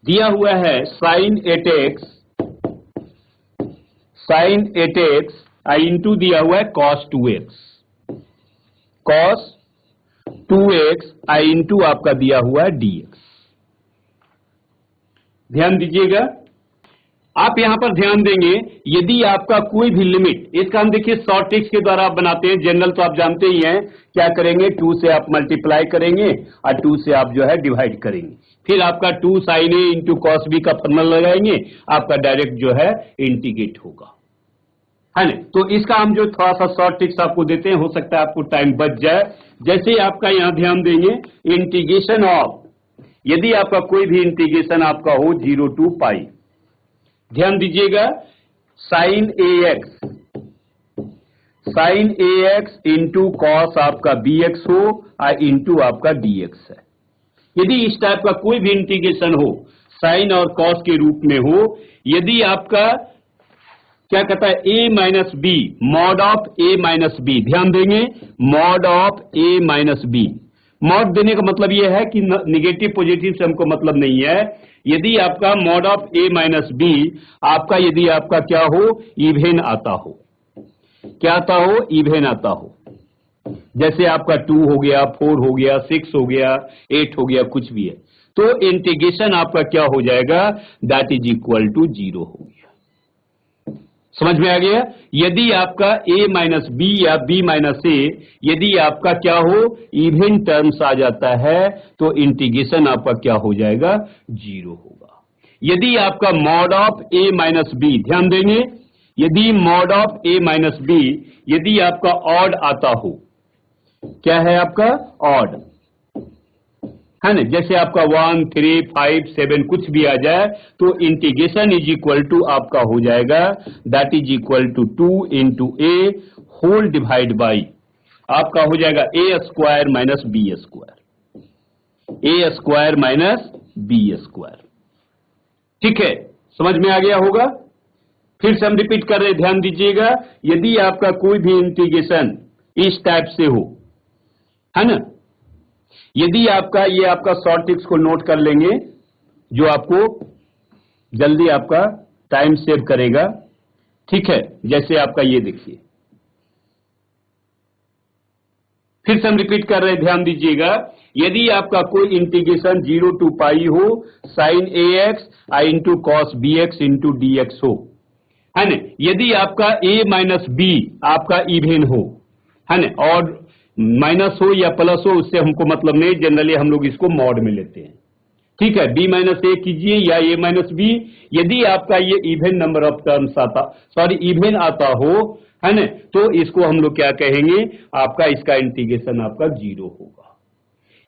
दिया हुआ है साइन 8x इंटू दिया हुआ है cos 2x इंटू आपका दिया हुआ है dx। ध्यान दीजिएगा, आप यहां पर ध्यान देंगे यदि आपका कोई भी लिमिट, इसका हम देखिए शॉर्ट ट्रिक्स के द्वारा आप बनाते हैं, जनरल तो आप जानते ही हैं क्या करेंगे 2 से आप मल्टीप्लाई करेंगे और 2 से आप जो है डिवाइड करेंगे, फिर आपका 2 साइन ए इंटू कॉस बी का फॉर्मूला लगाएंगे, आपका डायरेक्ट जो है इंटीग्रेट होगा है ना। तो इसका हम जो थोड़ा सा शॉर्ट ट्रिक्स आपको देते हैं, हो सकता है आपको टाइम बच जाए। जैसे आपका यहां ध्यान देंगे इंटीग्रेशन ऑफ, यदि आपका कोई भी इंटीग्रेशन आपका हो 0 टू पाई, ध्यान दीजिएगा sign A x into cos आपका बी एक्स हो और इंटू आपका dx है। यदि इस टाइप का कोई भी इंटीग्रेशन हो साइन और कॉस के रूप में हो, यदि आपका क्या कहता है a minus B mod of a minus B, ध्यान देंगे mod of a minus B, mod देने का मतलब यह है कि निगेटिव पॉजिटिव से हमको मतलब नहीं है। यदि आपका mod of a minus B आपका यदि आपका क्या हो इवेन आता हो, क्या आता हो इवेन आता हो, जैसे आपका 2 हो गया 4 हो गया 6 हो गया 8 हो गया कुछ भी है, तो इंटीग्रेशन आपका क्या हो जाएगा, दैट इज इक्वल टू 0 हो गया। समझ में आ गया। यदि आपका a माइनस बी या b माइनस ए यदि आपका क्या हो, इवन टर्म्स आ जाता है, तो इंटीग्रेशन आपका क्या हो जाएगा, 0 होगा। यदि आपका mod of a minus B, ध्यान देंगे, यदि mod of a minus B यदि आपका ऑड आता हो, क्या है आपका ऑड, है ना, जैसे आपका 1, 3, 5, 7 कुछ भी आ जाए, तो इंटीग्रेशन इज इक्वल टू आपका हो जाएगा, that is equal to 2 into A whole divide by आपका हो जाएगा A square minus B square, A square minus B square. ठीक है, समझ में आ गया होगा। फिर से हम रिपीट कर रहे, ध्यान दीजिएगा, यदि आपका कोई भी इंटीग्रेशन इस टाइप से हो, है ना, यदि आपका ये आपका शॉर्ट ट्रिक्स को नोट कर लेंगे जो आपको जल्दी आपका टाइम सेव करेगा। ठीक है, जैसे आपका ये देखिए, फिर से हम रिपीट कर रहे हैं, ध्यान दीजिएगा, यदि आपका कोई इंटीग्रेशन 0 टू पाई हो sine A X I into cos B X into D X हो, है ना, यदि आपका a माइनस बी आपका इवेन हो, है ना, और माइनस हो या प्लस हो उससे हमको मतलब नहीं, जनरली हम लोग इसको मॉड में लेते हैं। ठीक है, b माइनस ए कीजिए या a माइनस बी, यदि आपका ये इवन नंबर ऑफ टर्म्स आता, सॉरी इवन आता हो, है ना, तो इसको हम लोग क्या कहेंगे, आपका इसका इंटीग्रेशन आपका 0 होगा।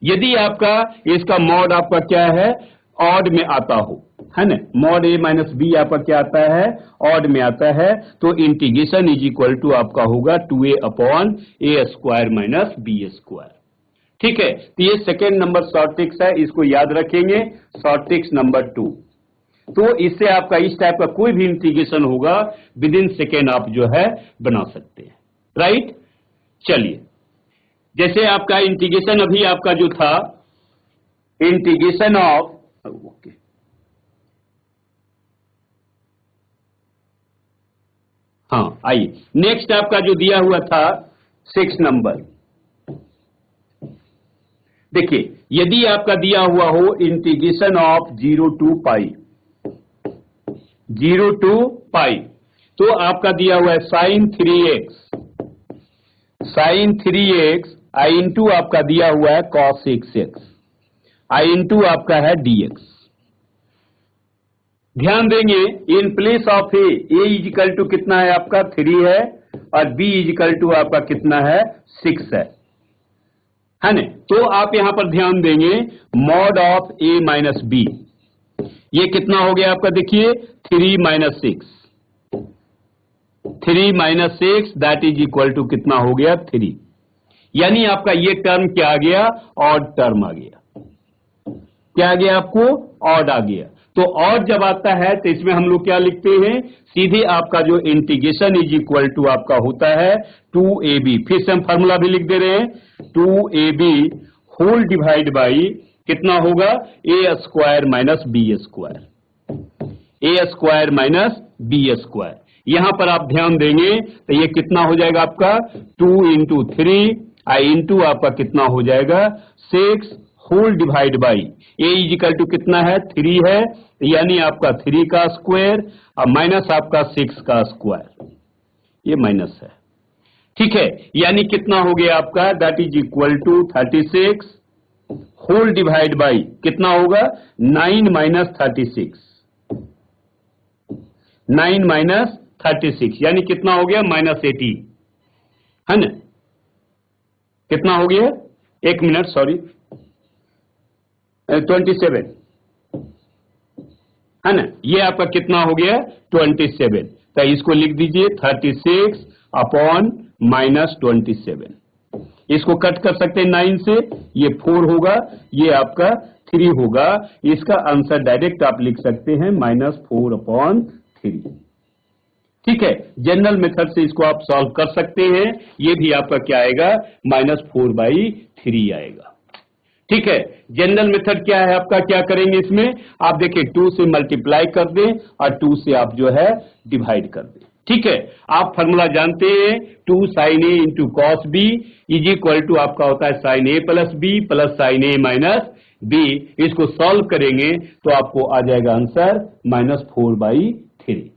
यदि आपका इसका मॉड आपका क्या है, ऑड में आता हो, है ना, मॉड a माइनस बी आपका क्या आता है, ऑड में आता है, तो इंटीग्रेशन इज इक्वल टू आपका होगा 2a अपॉन ए स्क्वायर माइनस बी स्क्वायर। ठीक है, तो ये सेकेंड नंबर शॉर्ट ट्रिक्स है, इसको याद रखेंगे, शॉर्ट ट्रिक्स नंबर 2। तो इससे आपका इस टाइप का कोई भी इंटीग्रेशन होगा विद इन सेकेंड आप जो है बना सकते हैं, राइट। चलिए, जैसे आपका इंटीग्रेशन अभी आपका जो था, इंटीग्रेशन ऑफ, ओके, हाँ आइए, नेक्स्ट आपका जो दिया हुआ था 6 नंबर, देखिए, यदि आपका दिया हुआ हो integration of 0 to pi, 0 to pi, तो आपका दिया हुआ है साइन 3x आई इंटू आपका दिया हुआ है कॉस 6x आई इंटू आपका है dx। ध्यान देंगे, in place of A equal to कितना है आपका 3 है, और b इजिकल टू आपका कितना है 6 है ना। तो आप यहां पर ध्यान देंगे, mod of a minus B, ये कितना हो गया आपका, देखिए 3 minus 6 that is equal to कितना हो गया 3, यानी आपका ये टर्म क्या आ गया, ऑड टर्म आ गया। क्या आ गया आपको, ऑड आ गया। तो ऑड जब आता है तो इसमें हम लोग क्या लिखते हैं, सीधे आपका जो इंटीग्रेशन इज इक्वल टू आपका होता है 2ab, फिर से हम फॉर्मूला भी लिख दे रहे हैं, 2ab होल डिवाइड बाई कितना होगा, ए square minus B square, A square minus B square. यहां पर आप ध्यान देंगे तो ये कितना हो जाएगा आपका 2 इंटू 3 आई इंटू आपका कितना हो जाएगा 6 whole divide by A equal to कितना है 3 है, यानी आपका 3 का स्क्वायर और माइनस आपका 6 का स्क्वायर, ये माइनस है। ठीक है, यानी कितना हो गया आपका, that is equal to 36 whole divide by कितना होगा 9 माइनस 36, 9 माइनस 36, यानी कितना हो गया -18, है ना, कितना हो गया, एक मिनट सॉरी 27, है ना, ये आपका कितना हो गया 27, तो इसको लिख दीजिए 36 अपॉन माइनस 27, इसको कट कर सकते हैं 9 से, ये 4 होगा, ये आपका 3 होगा, इसका आंसर डायरेक्ट आप लिख सकते हैं -4 अपॉन 3। ठीक है, जनरल मेथड से इसको आप सॉल्व कर सकते हैं, ये भी आपका क्या आएगा -4/3 आएगा। ठीक है, जनरल मेथड क्या है आपका, क्या करेंगे इसमें, आप देखिए 2 से मल्टीप्लाई कर दें और 2 से आप जो है डिवाइड कर दें। ठीक है, आप फॉर्मूला जानते हैं, 2 sin a into cos B is equal to आपका होता है sin a plus B plus sin a minus B, इसको सॉल्व करेंगे तो आपको आ जाएगा आंसर -4/3।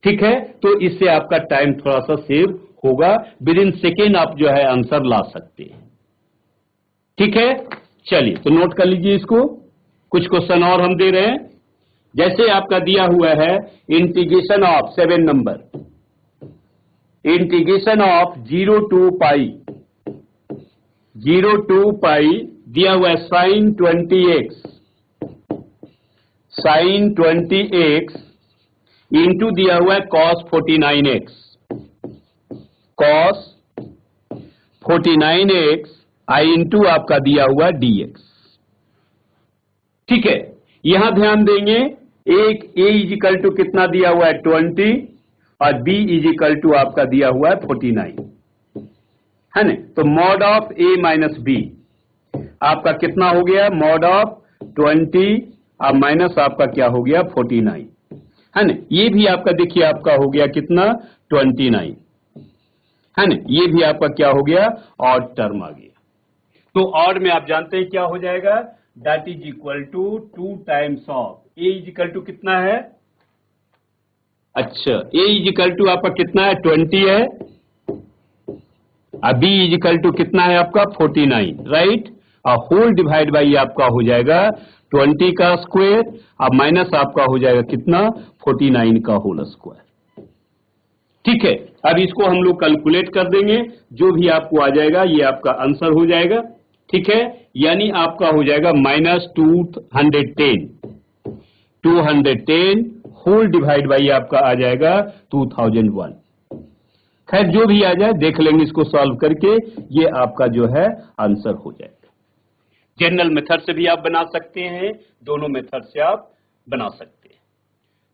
ठीक है, तो इससे आपका टाइम थोड़ा सा सेव होगा, विद इन सेकेंड आप जो है आंसर ला सकते हैं। ठीक है, चलिए तो नोट कर लीजिए इसको। कुछ क्वेश्चन और हम दे रहे हैं, जैसे आपका दिया हुआ है integration of 7 number, integration of 0 to पाई दिया हुआ है sin 20x इंटू दिया हुआ है cos 49x आई इंटू आपका दिया हुआ dx। ठीक है, यहां ध्यान देंगे, एक a इजिकल टू कितना दिया हुआ है 20 और b इजिकल टू आपका दिया हुआ है 49 है ना। तो mod of a minus B आपका कितना हो गया, मॉड ऑफ 20 और माइनस आपका क्या हो गया 49 है ना। ये भी आपका देखिए आपका हो गया कितना 29 है ना, ये भी आपका क्या हो गया ऑड टर्म आ गया। तो ऑड में आप जानते हैं क्या हो जाएगा, that is equal to 2 times of A is equal to कितना है, अच्छा ए इज इक्वल टू आपका कितना है 20 है, बी इज इक्वल टू कितना है आपका 49 राइट, और होल डिवाइड बाई आपका हो जाएगा 20 का स्क्वायर और माइनस आपका हो जाएगा कितना 49 का होल स्क्वायर। ठीक है, अब इसको हम लोग कैलकुलेट कर देंगे, जो भी आपको आ जाएगा ये आपका आंसर हो जाएगा। ठीक है, यानी आपका हो जाएगा -210 होल डिवाइड बाई आपका आ जाएगा 2001। खैर जो भी आ जाए देख लेंगे इसको सॉल्व करके, ये आपका जो है आंसर हो जाएगा। जनरल मेथड से भी आप बना सकते हैं, दोनों मेथड से आप बना सकते हैं।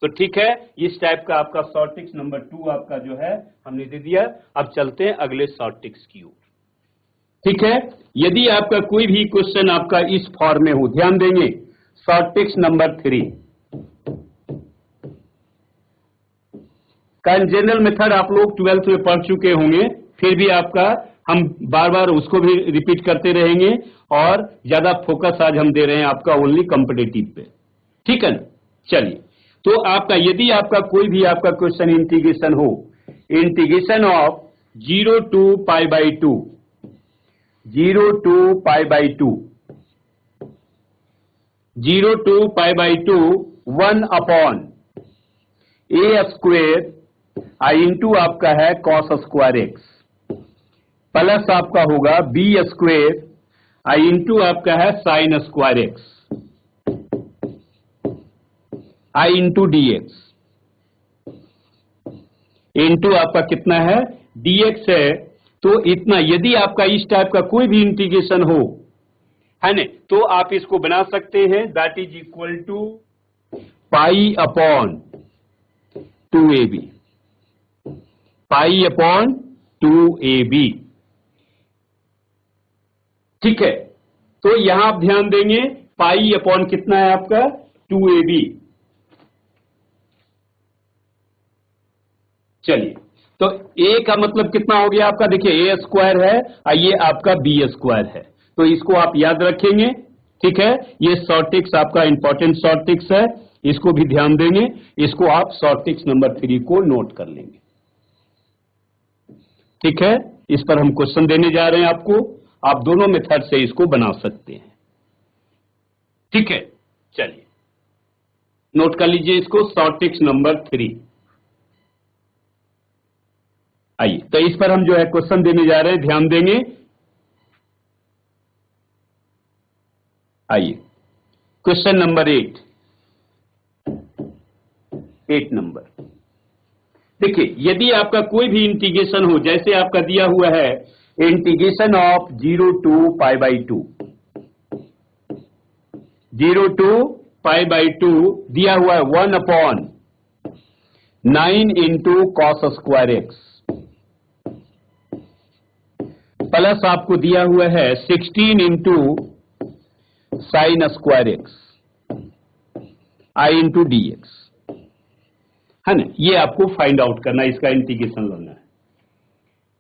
तो ठीक है, इस टाइप का आपका शॉर्ट ट्रिक्स नंबर 2 आपका जो है हमने दे दिया। अब चलते हैं अगले शॉर्ट ट्रिक्स की ओर। ठीक है, यदि आपका कोई भी क्वेश्चन आपका इस फॉर्म में हो, ध्यान देंगे शॉर्ट ट्रिक्स नंबर 3 का जनरल मेथड आप लोग 12th में पढ़ चुके होंगे, फिर भी आपका हम बार बार उसको भी रिपीट करते रहेंगे और ज्यादा फोकस आज हम दे रहे हैं आपका ओनली कॉम्पिटिटिव पे। ठीक है ना, चलिए तो आपका यदि आपका कोई भी आपका क्वेश्चन इंटीग्रेशन हो, integration of 0 to π/2 0 to π/2 1 upon a square I into आपका है कॉस स्क्वायर एक्स प्लस आपका होगा बी स्क्वेयर आई इंटू आपका है sign square X I into D x into आपका कितना है dx है। तो इतना यदि आपका इस टाइप का कोई भी इंटीग्रेशन हो है ना, तो आप इसको बना सकते हैं, that is equal to pi upon 2ab, pi upon 2ab। ठीक है, तो यहां आप ध्यान देंगे पाई अपॉन कितना है आपका 2ab। चलिए तो a का मतलब कितना हो गया आपका, देखिए a स्क्वायर है और ये आपका b स्क्वायर है, तो इसको आप याद रखेंगे। ठीक है, ये शॉर्ट ट्रिक्स आपका इंपॉर्टेंट शॉर्ट ट्रिक्स है, इसको भी ध्यान देंगे, इसको आप शॉर्ट ट्रिक्स नंबर 3 को नोट कर लेंगे। ठीक है, इस पर हम क्वेश्चन देने जा रहे हैं आपको, आप दोनों मेथड से इसको बना सकते हैं। ठीक है, चलिए नोट कर लीजिए इसको, शॉर्ट ट्रिक्स नंबर 3। आइए तो इस पर हम जो है क्वेश्चन देने जा रहे हैं, ध्यान देंगे। आइए क्वेश्चन नंबर 8 नंबर देखिए, यदि आपका कोई भी इंटीग्रेशन हो, जैसे आपका दिया हुआ है इंटीग्रेशन ऑफ 0 to π/2 0 to π/2 दिया हुआ है 1 upon 9 into cos square X plus आपको दिया हुआ है 16 into sine square X I into D x है ना, ये आपको फाइंड आउट करना है, इसका इंटीग्रेशन लेना है।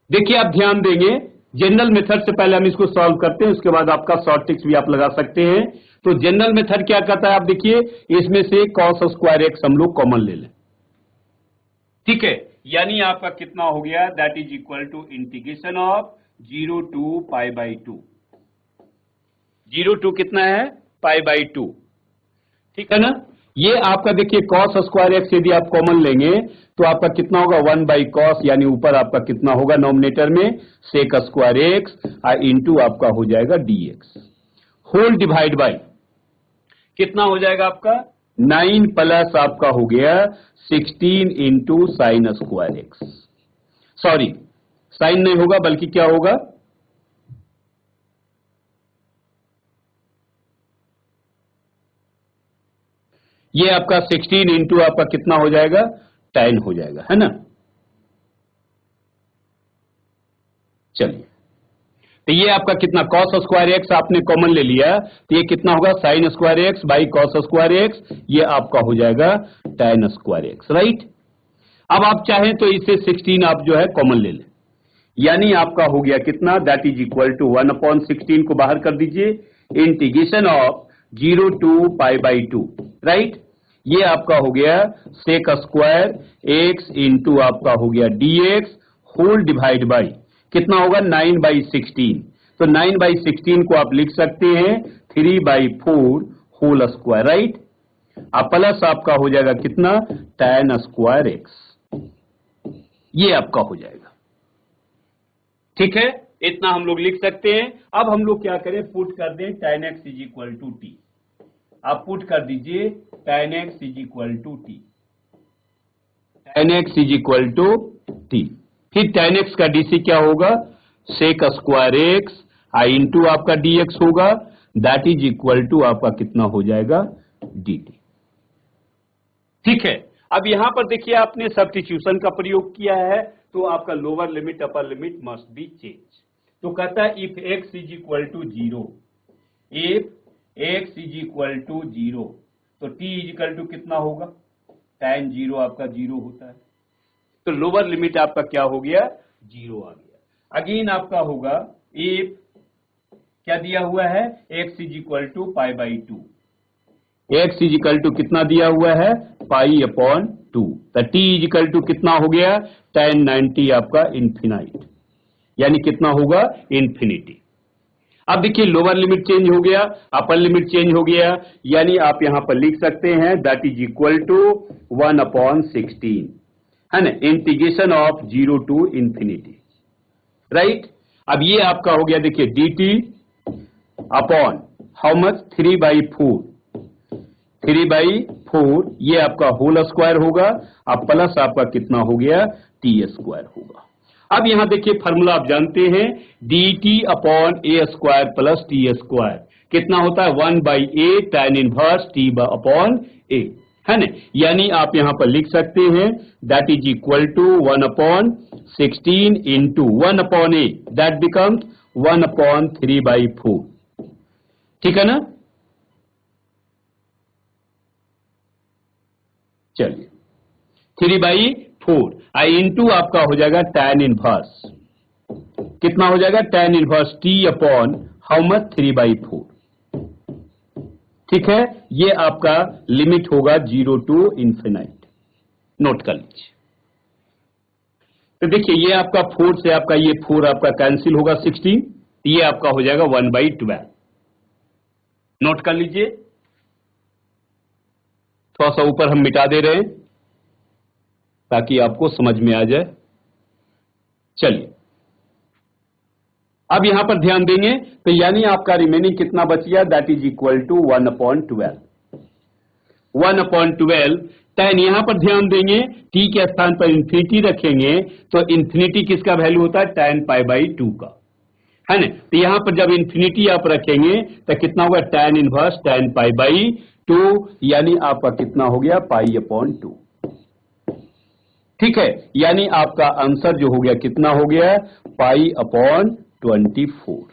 देखिए आप ध्यान देंगे, जनरल मेथड से पहले हम इसको सॉल्व करते हैं, उसके बाद आपका शॉर्ट ट्रिक्स भी आप लगा सकते हैं। तो जनरल मेथड क्या करता है, आप देखिए इसमें से cos स्क्वायर एक्स हम लोग कॉमन ले लें, ठीक है, यानी आपका कितना हो गया, that is equal to integration of 0 to pi by 2, 0 to कितना है, पाई बाई 2, ठीक है ना। ये आपका देखिए cos स्क्वायर एक्स यदि आप कॉमन लेंगे तो आपका कितना होगा, 1 बाई कॉस, यानी ऊपर आपका कितना होगा नॉमिनेटर में सेक स्क्वायर एक्स इंटू आपका हो जाएगा dx, होल डिवाइड बाई कितना हो जाएगा आपका 9 प्लस आपका हो गया 16 into sine square x, sorry sine नहीं होगा बल्कि क्या होगा, ये आपका 16 इंटू आपका कितना हो जाएगा 10 हो जाएगा, है ना। चलिए, तो ये आपका कितना cos स्क्वायर एक्स आपने कॉमन ले लिया, तो ये कितना होगा sign square x by cos square x, ये आपका हो जाएगा tan स्क्वायर एक्स, राइट। अब आप चाहें तो इसे 16 आप जो है कॉमन ले लें, यानी आपका हो गया कितना, दैट इज इक्वल टू 1/16 को बाहर कर दीजिए, integration of 0 to pi by 2, right. ये आपका हो गया सेक स्क्वायर एक्स इंटू आपका हो गया dx होल डिवाइड बाई कितना होगा 9/16, तो 9/16 को आप लिख सकते हैं 3/4 होल स्क्वायर, राइट। अब प्लस आपका हो जाएगा कितना tan स्क्वायर एक्स, ये आपका हो जाएगा, ठीक है, इतना हम लोग लिख सकते हैं। अब हम लोग क्या करें, पुट कर दें tan x is equal to T, आप पुट कर दीजिए tan x is equal to T, tan x is equal to T, फिर tan x का डीसी क्या होगा, सेक स्क्वायर एक्स इंटू आपका dx होगा, दैट इज इक्वल टू आपका कितना हो जाएगा dt, ठीक है। अब यहां पर देखिए आपने सब्स्टिट्यूशन का प्रयोग किया है, तो आपका lower limit upper limit must be change, तो कहता है if x is equal to 0, if x is equal to 0, तो t इज इक्वल टू कितना होगा, tan 0 आपका 0 होता है, तो लोअर लिमिट आपका क्या हो गया 0 आ गया। अगेन आपका होगा इफ क्या दिया हुआ है, x is equal to pi by 2, x is equal to कितना दिया हुआ है पाई अपॉन 2, तो t इज इक्वल टू कितना हो गया tan 90 आपका इन्फिनाइट, यानी कितना होगा इन्फिनिटी। अब देखिए लोअर लिमिट चेंज हो गया, अपर लिमिट चेंज हो गया, यानी आप यहां पर लिख सकते हैं दैट इज इक्वल टू 1/16, है ना, integration of 0 to infinity, right. अब ये आपका हो गया देखिए dt अपॉन हाउ मच 3/4, 3/4 ये आपका होल स्क्वायर होगा, अब प्लस आपका कितना हो गया टी स्क्वायर होगा। अब यहां देखिए फार्मूला आप जानते हैं, dt अपॉन ए स्क्वायर प्लस टी स्क्वायर कितना होता है 1/a tan inverse t upon a, है ना, यानी आप यहां पर लिख सकते हैं that is equal to 1/16 into 1/a, that becomes 1/3/4, ठीक है ना। चलिए 3/4 इंटू आपका हो जाएगा tan इनवर्स, कितना हो जाएगा tan inverse t upon how much 3/4, ठीक है, ये आपका लिमिट होगा 0 टू इंफिनाइट, नोट कर लीजिए। तो देखिए ये आपका 4 से आपका ये 4 आपका कैंसिल होगा 16, ये आपका हो जाएगा 1/12, नोट कर लीजिए, थोड़ा सा ऊपर हम मिटा दे रहे हैं ताकि आपको समझ में आ जाए। चलिए अब यहां पर ध्यान देंगे, तो यानी आपका रिमेनिंग कितना बच गया, that is equal to 1/12, 1/12 tan, यहां पर ध्यान देंगे t के स्थान पर इंफिनिटी रखेंगे, तो इंफिनिटी किसका वैल्यू होता है tan π/2 का, है ना, तो यहां पर जब इंफिनिटी आप रखेंगे तो कितना होगा tan इनवर्स tan π/2, यानी आपका कितना हो गया π/2, ठीक है, यानी आपका आंसर जो हो गया कितना हो गया π/24,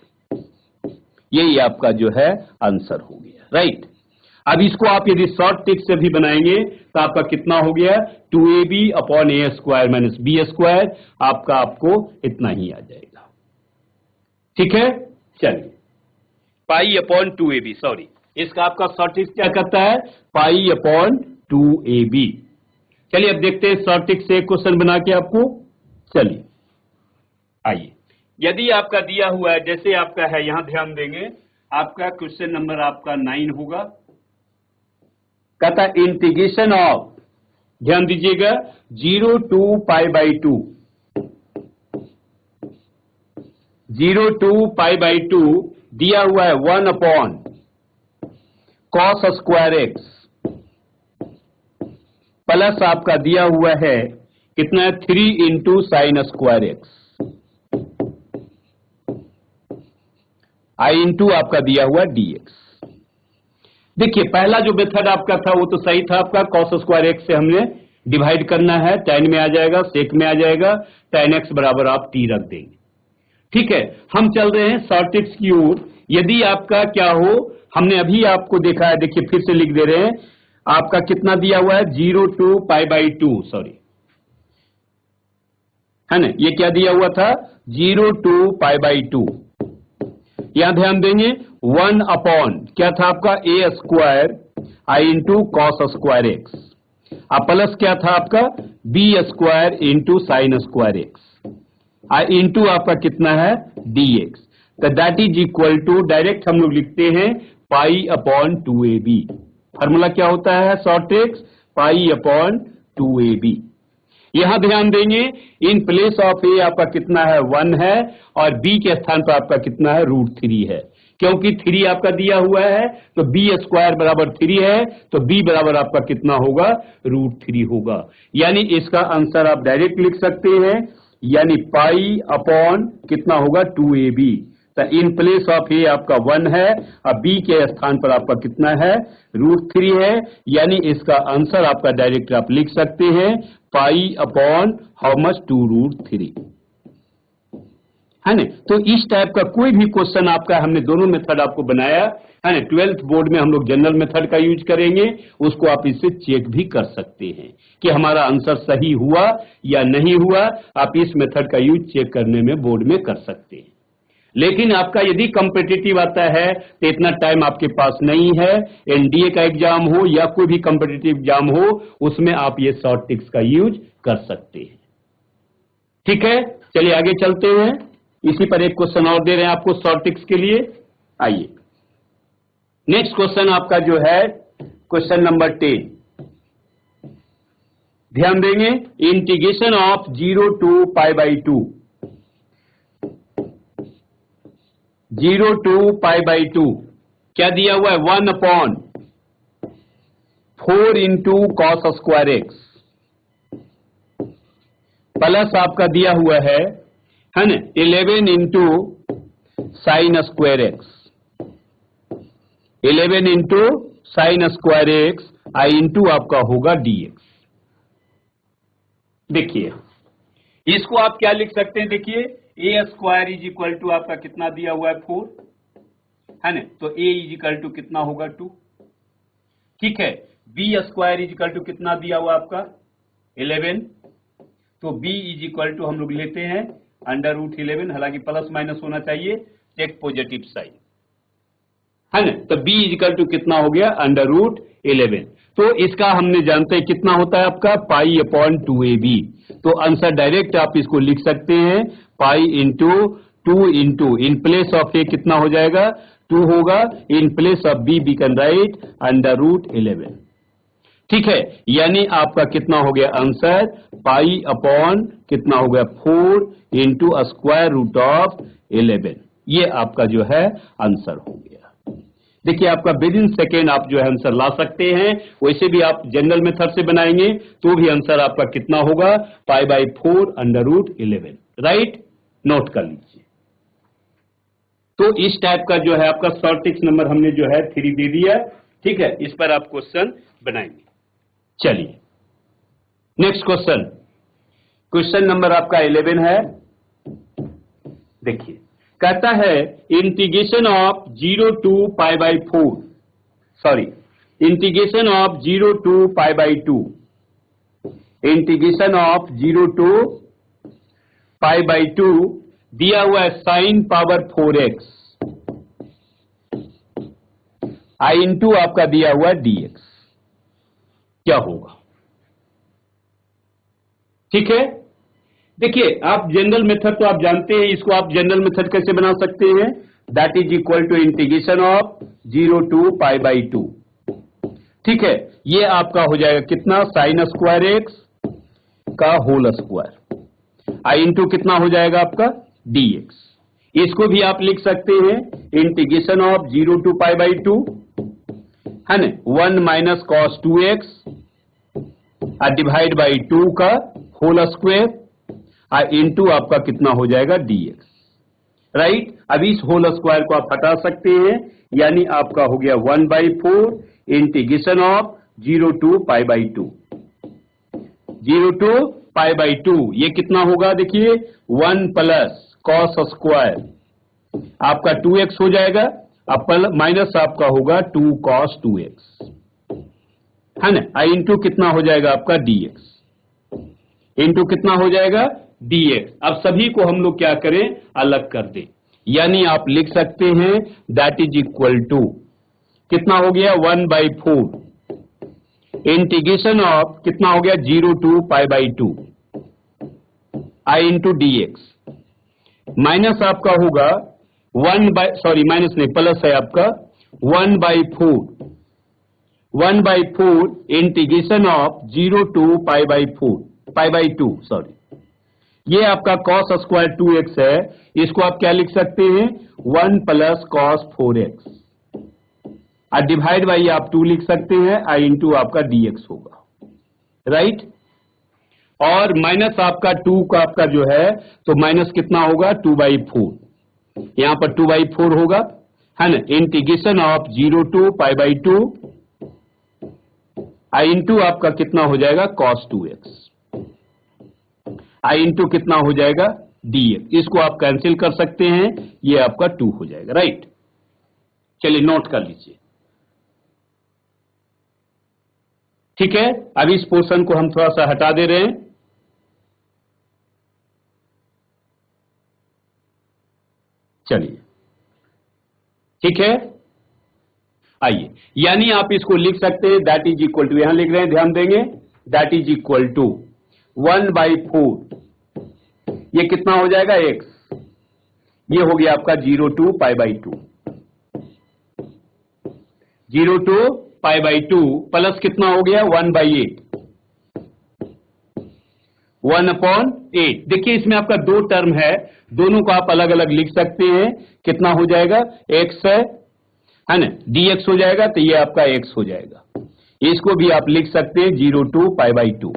यही आपका जो है आंसर हो गया, राइट। अब इसको आप यदि शॉर्ट ट्रिक से भी बनाएंगे तो आपका कितना हो गया 2ab upon a square minus b square, आपका आपको इतना ही आ जाएगा, ठीक है, चलिए पाई अपॉन 2ab, सॉरी इसका आपका शॉर्ट ट्रिक क्या करता है, पाई अपॉन 2ab। चलिए अब देखते हैं शॉर्ट ट्रिक से एक क्वेश्चन बना के आपको। चलिए आइए, यदि आपका दिया हुआ है, जैसे आपका है, यहां ध्यान देंगे, आपका क्वेश्चन नंबर आपका 9 होगा, कहता है इंटीग्रेशन ऑफ, ध्यान दीजिएगा, 0 to π/2, 0 to π/2 दिया हुआ है 1 upon cos square X, plus आपका दिया हुआ है कितना है 3 into sine square X, I into आपका दिया हुआ dx। देखिए पहला जो मेथड आपका था वो तो सही था, आपका cos स्क्वायर एक्स से हमने डिवाइड करना है, tan में आ जाएगा, sec में आ जाएगा, tan x बराबर आप t रख देंगे। ठीक है, हम चल रहे हैं शॉर्ट ट्रिक्स की ओर। यदि आपका क्या हो, हमने अभी आपको देखा है, देखिए फिर से लिख दे रहे हैं, आपका कितना दिया हुआ है 0 to π/2, सॉरी है ना, ये क्या दिया हुआ था 0 to π/2, यहां ध्यान देंगे 1 अपॉन क्या था आपका a square I into cos square X, अब प्लस क्या था आपका b square into sine square X, I into आपका कितना है dx, तो that is equal to, direct हम लोग लिखते हैं पाई अपॉन 2ab। फार्मूला क्या होता है शॉर्ट ट्रिक्स, पाई अपॉन 2ab। यहां ध्यान देंगे, इन प्लेस ऑफ ए आपका कितना है 1 है, और बी के स्थान पर आपका कितना है √3 है, क्योंकि 3 आपका दिया हुआ है, तो बी स्क्वायर बराबर 3 है, तो बी बराबर आपका कितना होगा √3 होगा। यानी इसका आंसर आप डायरेक्ट लिख सकते हैं, यानी पाई अपॉन कितना होगा 2ab। तो इन प्लेस ऑफ ए आपका 1 है, और बी के स्थान पर आपका कितना है √3 है, यानी इसका आंसर आपका डायरेक्ट आप लिख सकते हैं पाई अपॉन हाउ मच 2√3, है ना। तो इस टाइप का कोई भी क्वेश्चन आपका, हमने दोनों मेथड आपको बनाया है ना, 12th बोर्ड में हम लोग जनरल मेथड का यूज करेंगे, उसको आप इससे चेक भी कर सकते हैं कि हमारा आंसर सही हुआ या नहीं हुआ। आप इस मेथड का यूज चेक करने में बोर्ड में कर सकते हैं। लेकिन आपका यदि कॉम्पिटिटिव आता है तो इतना टाइम आपके पास नहीं है, एनडीए का एग्जाम हो या कोई भी कॉम्पिटिटिव एग्जाम हो, उसमें आप ये शॉर्ट ट्रिक्स का यूज कर सकते हैं। ठीक है, चलिए आगे चलते हैं। इसी पर एक क्वेश्चन और दे रहे हैं आपको शॉर्ट ट्रिक्स के लिए। आइए नेक्स्ट क्वेश्चन आपका जो है क्वेश्चन नंबर 10, ध्यान देंगे, इंटीग्रेशन ऑफ 0 to π/2, 0 to π/2 क्या दिया हुआ है 1 upon 4 into cos square X, plus आपका दिया हुआ है ना 11 into sine square X, 11 into sine square X I into आपका होगा dx। देखिए इसको आप क्या लिख सकते हैं, देखिए ए स्क्वायर इज इक्वल टू आपका कितना दिया हुआ है 4, है ना, तो ए इज इक्वल टू कितना होगा 2। ठीक है, B square is equal to कितना दिया हुआ आपका 11, तो बी इज इक्वल टू हम लोग लेते हैं √11, हालांकि प्लस माइनस होना चाहिए, टेक पॉजिटिव साइन, है ना, तो b इज इक्वल टू कितना हो गया √11। तो इसका हमने जानते हैं कितना होता है आपका पाई अपॉन 2ab, तो आंसर डायरेक्ट आप इसको लिख सकते हैं pi into 2 into in place of A कितना हो जाएगा 2 होगा, in place of B we can write √11। ठीक है, यानी आपका कितना हो गया आंसर पाई अपॉन कितना हो गया 4 इंटू स्क्वायर रूट ऑफ 11, ये आपका जो है आंसर हो गया। देखिए आपका विद इन सेकेंड आप जो है आंसर ला सकते हैं, वैसे भी आप जनरल मेथड से बनाएंगे तो भी आंसर आपका कितना होगा π/4 √11, राइट, नोट कर लीजिए। तो इस टाइप का जो है आपका शॉर्ट ट्रिक्स नंबर हमने जो है 3 दे दिया। ठीक है, इस पर आप क्वेश्चन बनाएंगे। चलिए नेक्स्ट क्वेश्चन, क्वेश्चन नंबर आपका 11 है। देखिए कहता है integration of 0 to π/4, sorry integration of 0 to π/2, integration of 0 to π/2 दिया हुआ है साइन पावर 4x, आई इंटू आपका दिया हुआ है dx, क्या होगा? ठीक है, देखिए आप जनरल मेथड तो आप जानते हैं, इसको आप जनरल मेथड कैसे बना सकते हैं? That is equal to integration of 0 to pi by 2। ठीक है, ये आपका हो जाएगा कितना? साइन स्क्वायर एक्स का होल स्क्वायर, आई इंटू कितना हो जाएगा आपका? dx। इसको भी आप लिख सकते हैं integration of 0 to pi by 2 है ना, 1 minus cos 2x divide by 2 का होल स्क्वायर इंटू आपका कितना हो जाएगा? dx। राइट, अब इस होल स्क्वायर को आप हटा सकते हैं, यानी आपका हो गया 1/4 integration of 0 to pi by 2, 0 to pi by 2, ये कितना होगा? देखिए 1 प्लस कॉस स्क्वायर आपका 2x हो जाएगा, अब माइनस आपका होगा 2 cos 2x है ना, आई इंटू कितना हो जाएगा आपका? dx, इंटू कितना हो जाएगा? dx। अब सभी को हम लोग क्या करें? अलग कर दें, यानी आप लिख सकते हैं दैट इज इक्वल टू कितना हो गया? 1/4 इंटीग्रेशन ऑफ कितना हो गया? 0 टू पाई बाई 2 आई इंटू dx, माइनस आपका होगा माइनस नहीं प्लस है आपका 1/4 integration of 0 to pi by 2 sorry, ये आपका cos स्क्वायर 2x है, इसको आप क्या लिख सकते हैं? 1 plus cos 4x divide by आप 2 लिख सकते हैं, आई इंटू आपका dx होगा। राइट, और माइनस आपका 2 का आपका जो है तो माइनस कितना होगा? 2/4, यहां पर 2/4 होगा है ना, integration of 0 to pi by 2 आई इंटू आपका कितना हो जाएगा? cos 2x आई इंटू कितना हो जाएगा? dx। इसको आप कैंसिल कर सकते हैं, ये आपका 2 हो जाएगा। राइट, चलिए नोट कर लीजिए। ठीक है, अब इस पोर्शन को हम थोड़ा सा हटा दे रहे हैं। चलिए ठीक है, आइए, यानी आप इसको लिख सकते हैं दैट इज इक्वल टू, यहां लिख रहे हैं, ध्यान देंगे, दैट इज इक्वल टू 1/4, ये कितना हो जाएगा? x, ये हो गया आपका 0 to pi by 2, 0 to pi by 2 plus कितना हो गया? 1/8, 1/8। देखिए इसमें आपका 2 टर्म है, दोनों को आप अलग अलग लिख सकते हैं, कितना हो जाएगा? x है ना, dx हो जाएगा, तो ये आपका x हो जाएगा। इसको भी आप लिख सकते हैं 0 टू पाई बाई 2।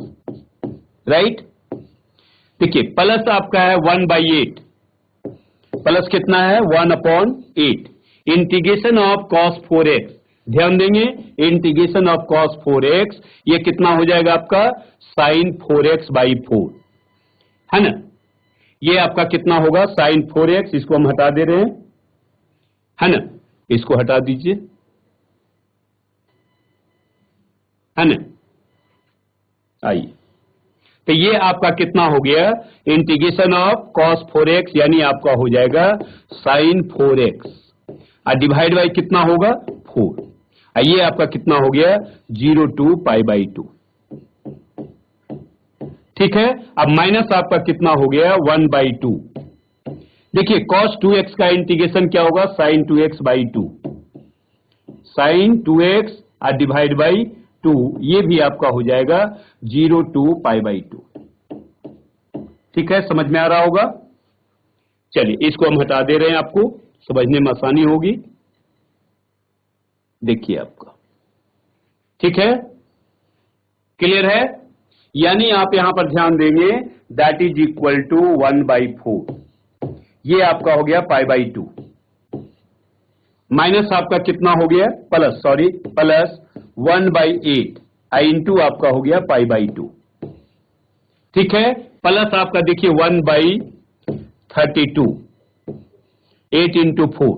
राइट, देखिए प्लस आपका है 1/8, प्लस कितना है? 1/8 इंटीग्रेशन ऑफ cos 4x, ध्यान देंगे इंटीग्रेशन ऑफ cos 4x, ये कितना हो जाएगा आपका? sin 4x/4 है ना, ये आपका कितना होगा? sin 4x, इसको हम हटा दे रहे हैं है ना, इसको हटा दीजिए है ना। आइए, तो ये आपका कितना हो गया? इंटीग्रेशन ऑफ cos 4x, यानी आपका हो जाएगा sin 4x डिवाइड बाई कितना होगा? 4, ये आपका कितना हो गया? 0 टू पाई बाई 2। ठीक है, अब माइनस आपका कितना हो गया? 1/2। देखिए cos 2x का इंटीग्रेशन क्या होगा? sin 2x/2, sin 2x divide by 2, ये भी आपका हो जाएगा 0 टू पाई बाई 2। ठीक है, समझ में आ रहा होगा। चलिए इसको हम हटा दे रहे हैं, आपको समझने में आसानी होगी। देखिए आपका ठीक है, क्लियर है, यानी आप यहां पर ध्यान देंगे दैट इज इक्वल टू 1/4, ये आपका हो गया पाई बाई 2, माइनस आपका कितना हो गया? प्लस 1/8 इंटू आपका हो गया पाई बाई 2। ठीक है, प्लस आपका देखिए 1/32, 8 इंटू 4,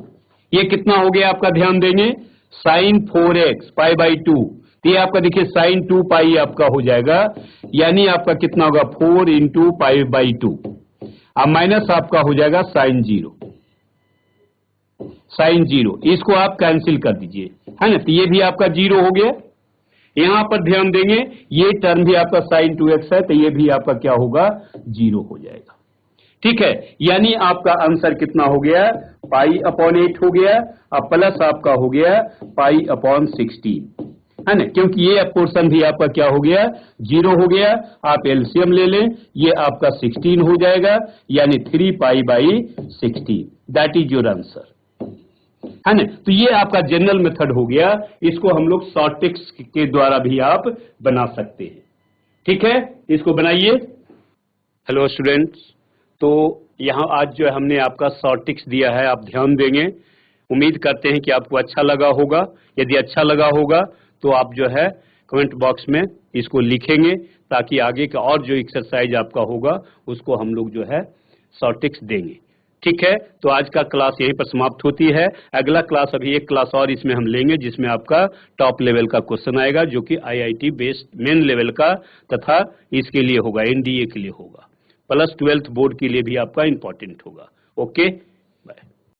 ये कितना हो गया आपका? ध्यान देंगे sin 4x पाई बाई 2, तो ये आपका देखिए sin 2 पाई आपका हो जाएगा, यानी आपका कितना होगा? 4 इंटू पाई बाई 2 अब माइनस आपका हो जाएगा साइन जीरो, साइन जीरो, इसको आप कैंसिल कर दीजिए, है ना। तो ये भी आपका जीरो हो गया। यहां पर ध्यान देंगे ये टर्म भी आपका साइन 2x है, तो ये भी आपका क्या होगा, जीरो हो जाएगा। ठीक है, यानी आपका आंसर कितना हो गया, पाई अपॉन 8 हो गया। अब प्लस आपका हो गया पाई अपॉन 16, है ना, क्योंकि ये पोर्शन भी आपका क्या हो गया, जीरो हो गया। आप एलसीएम ले लें, ये आपका 16 हो जाएगा, यानी 3 pi by 16, that is your answer, है ना। तो ये आपका जनरल मेथड हो गया, इसको हम लोग शॉर्ट ट्रिक्स के द्वारा भी आप बना सकते हैं। ठीक है, इसको बनाइए। हेलो स्टूडेंट्स, तो यहां आज जो है हमने आपका शॉर्ट ट्रिक्स दिया है, आप ध्यान देंगे। उम्मीद करते हैं कि आपको अच्छा लगा होगा। यदि अच्छा लगा होगा तो आप जो है कमेंट बॉक्स में इसको लिखेंगे, ताकि आगे का और जो एक्सरसाइज आपका होगा उसको हम लोग जो है शॉर्ट ट्रिक्स देंगे। ठीक है, तो आज का क्लास यहीं पर समाप्त होती है। अगला क्लास, अभी एक क्लास और इसमें हम लेंगे, जिसमें आपका टॉप लेवल का क्वेश्चन आएगा, जो कि आईआईटी बेस्ड मेन लेवल का तथा इसके लिए होगा, एनडीए के लिए होगा, प्लस 12th बोर्ड के लिए भी आपका इंपॉर्टेंट होगा। ओके।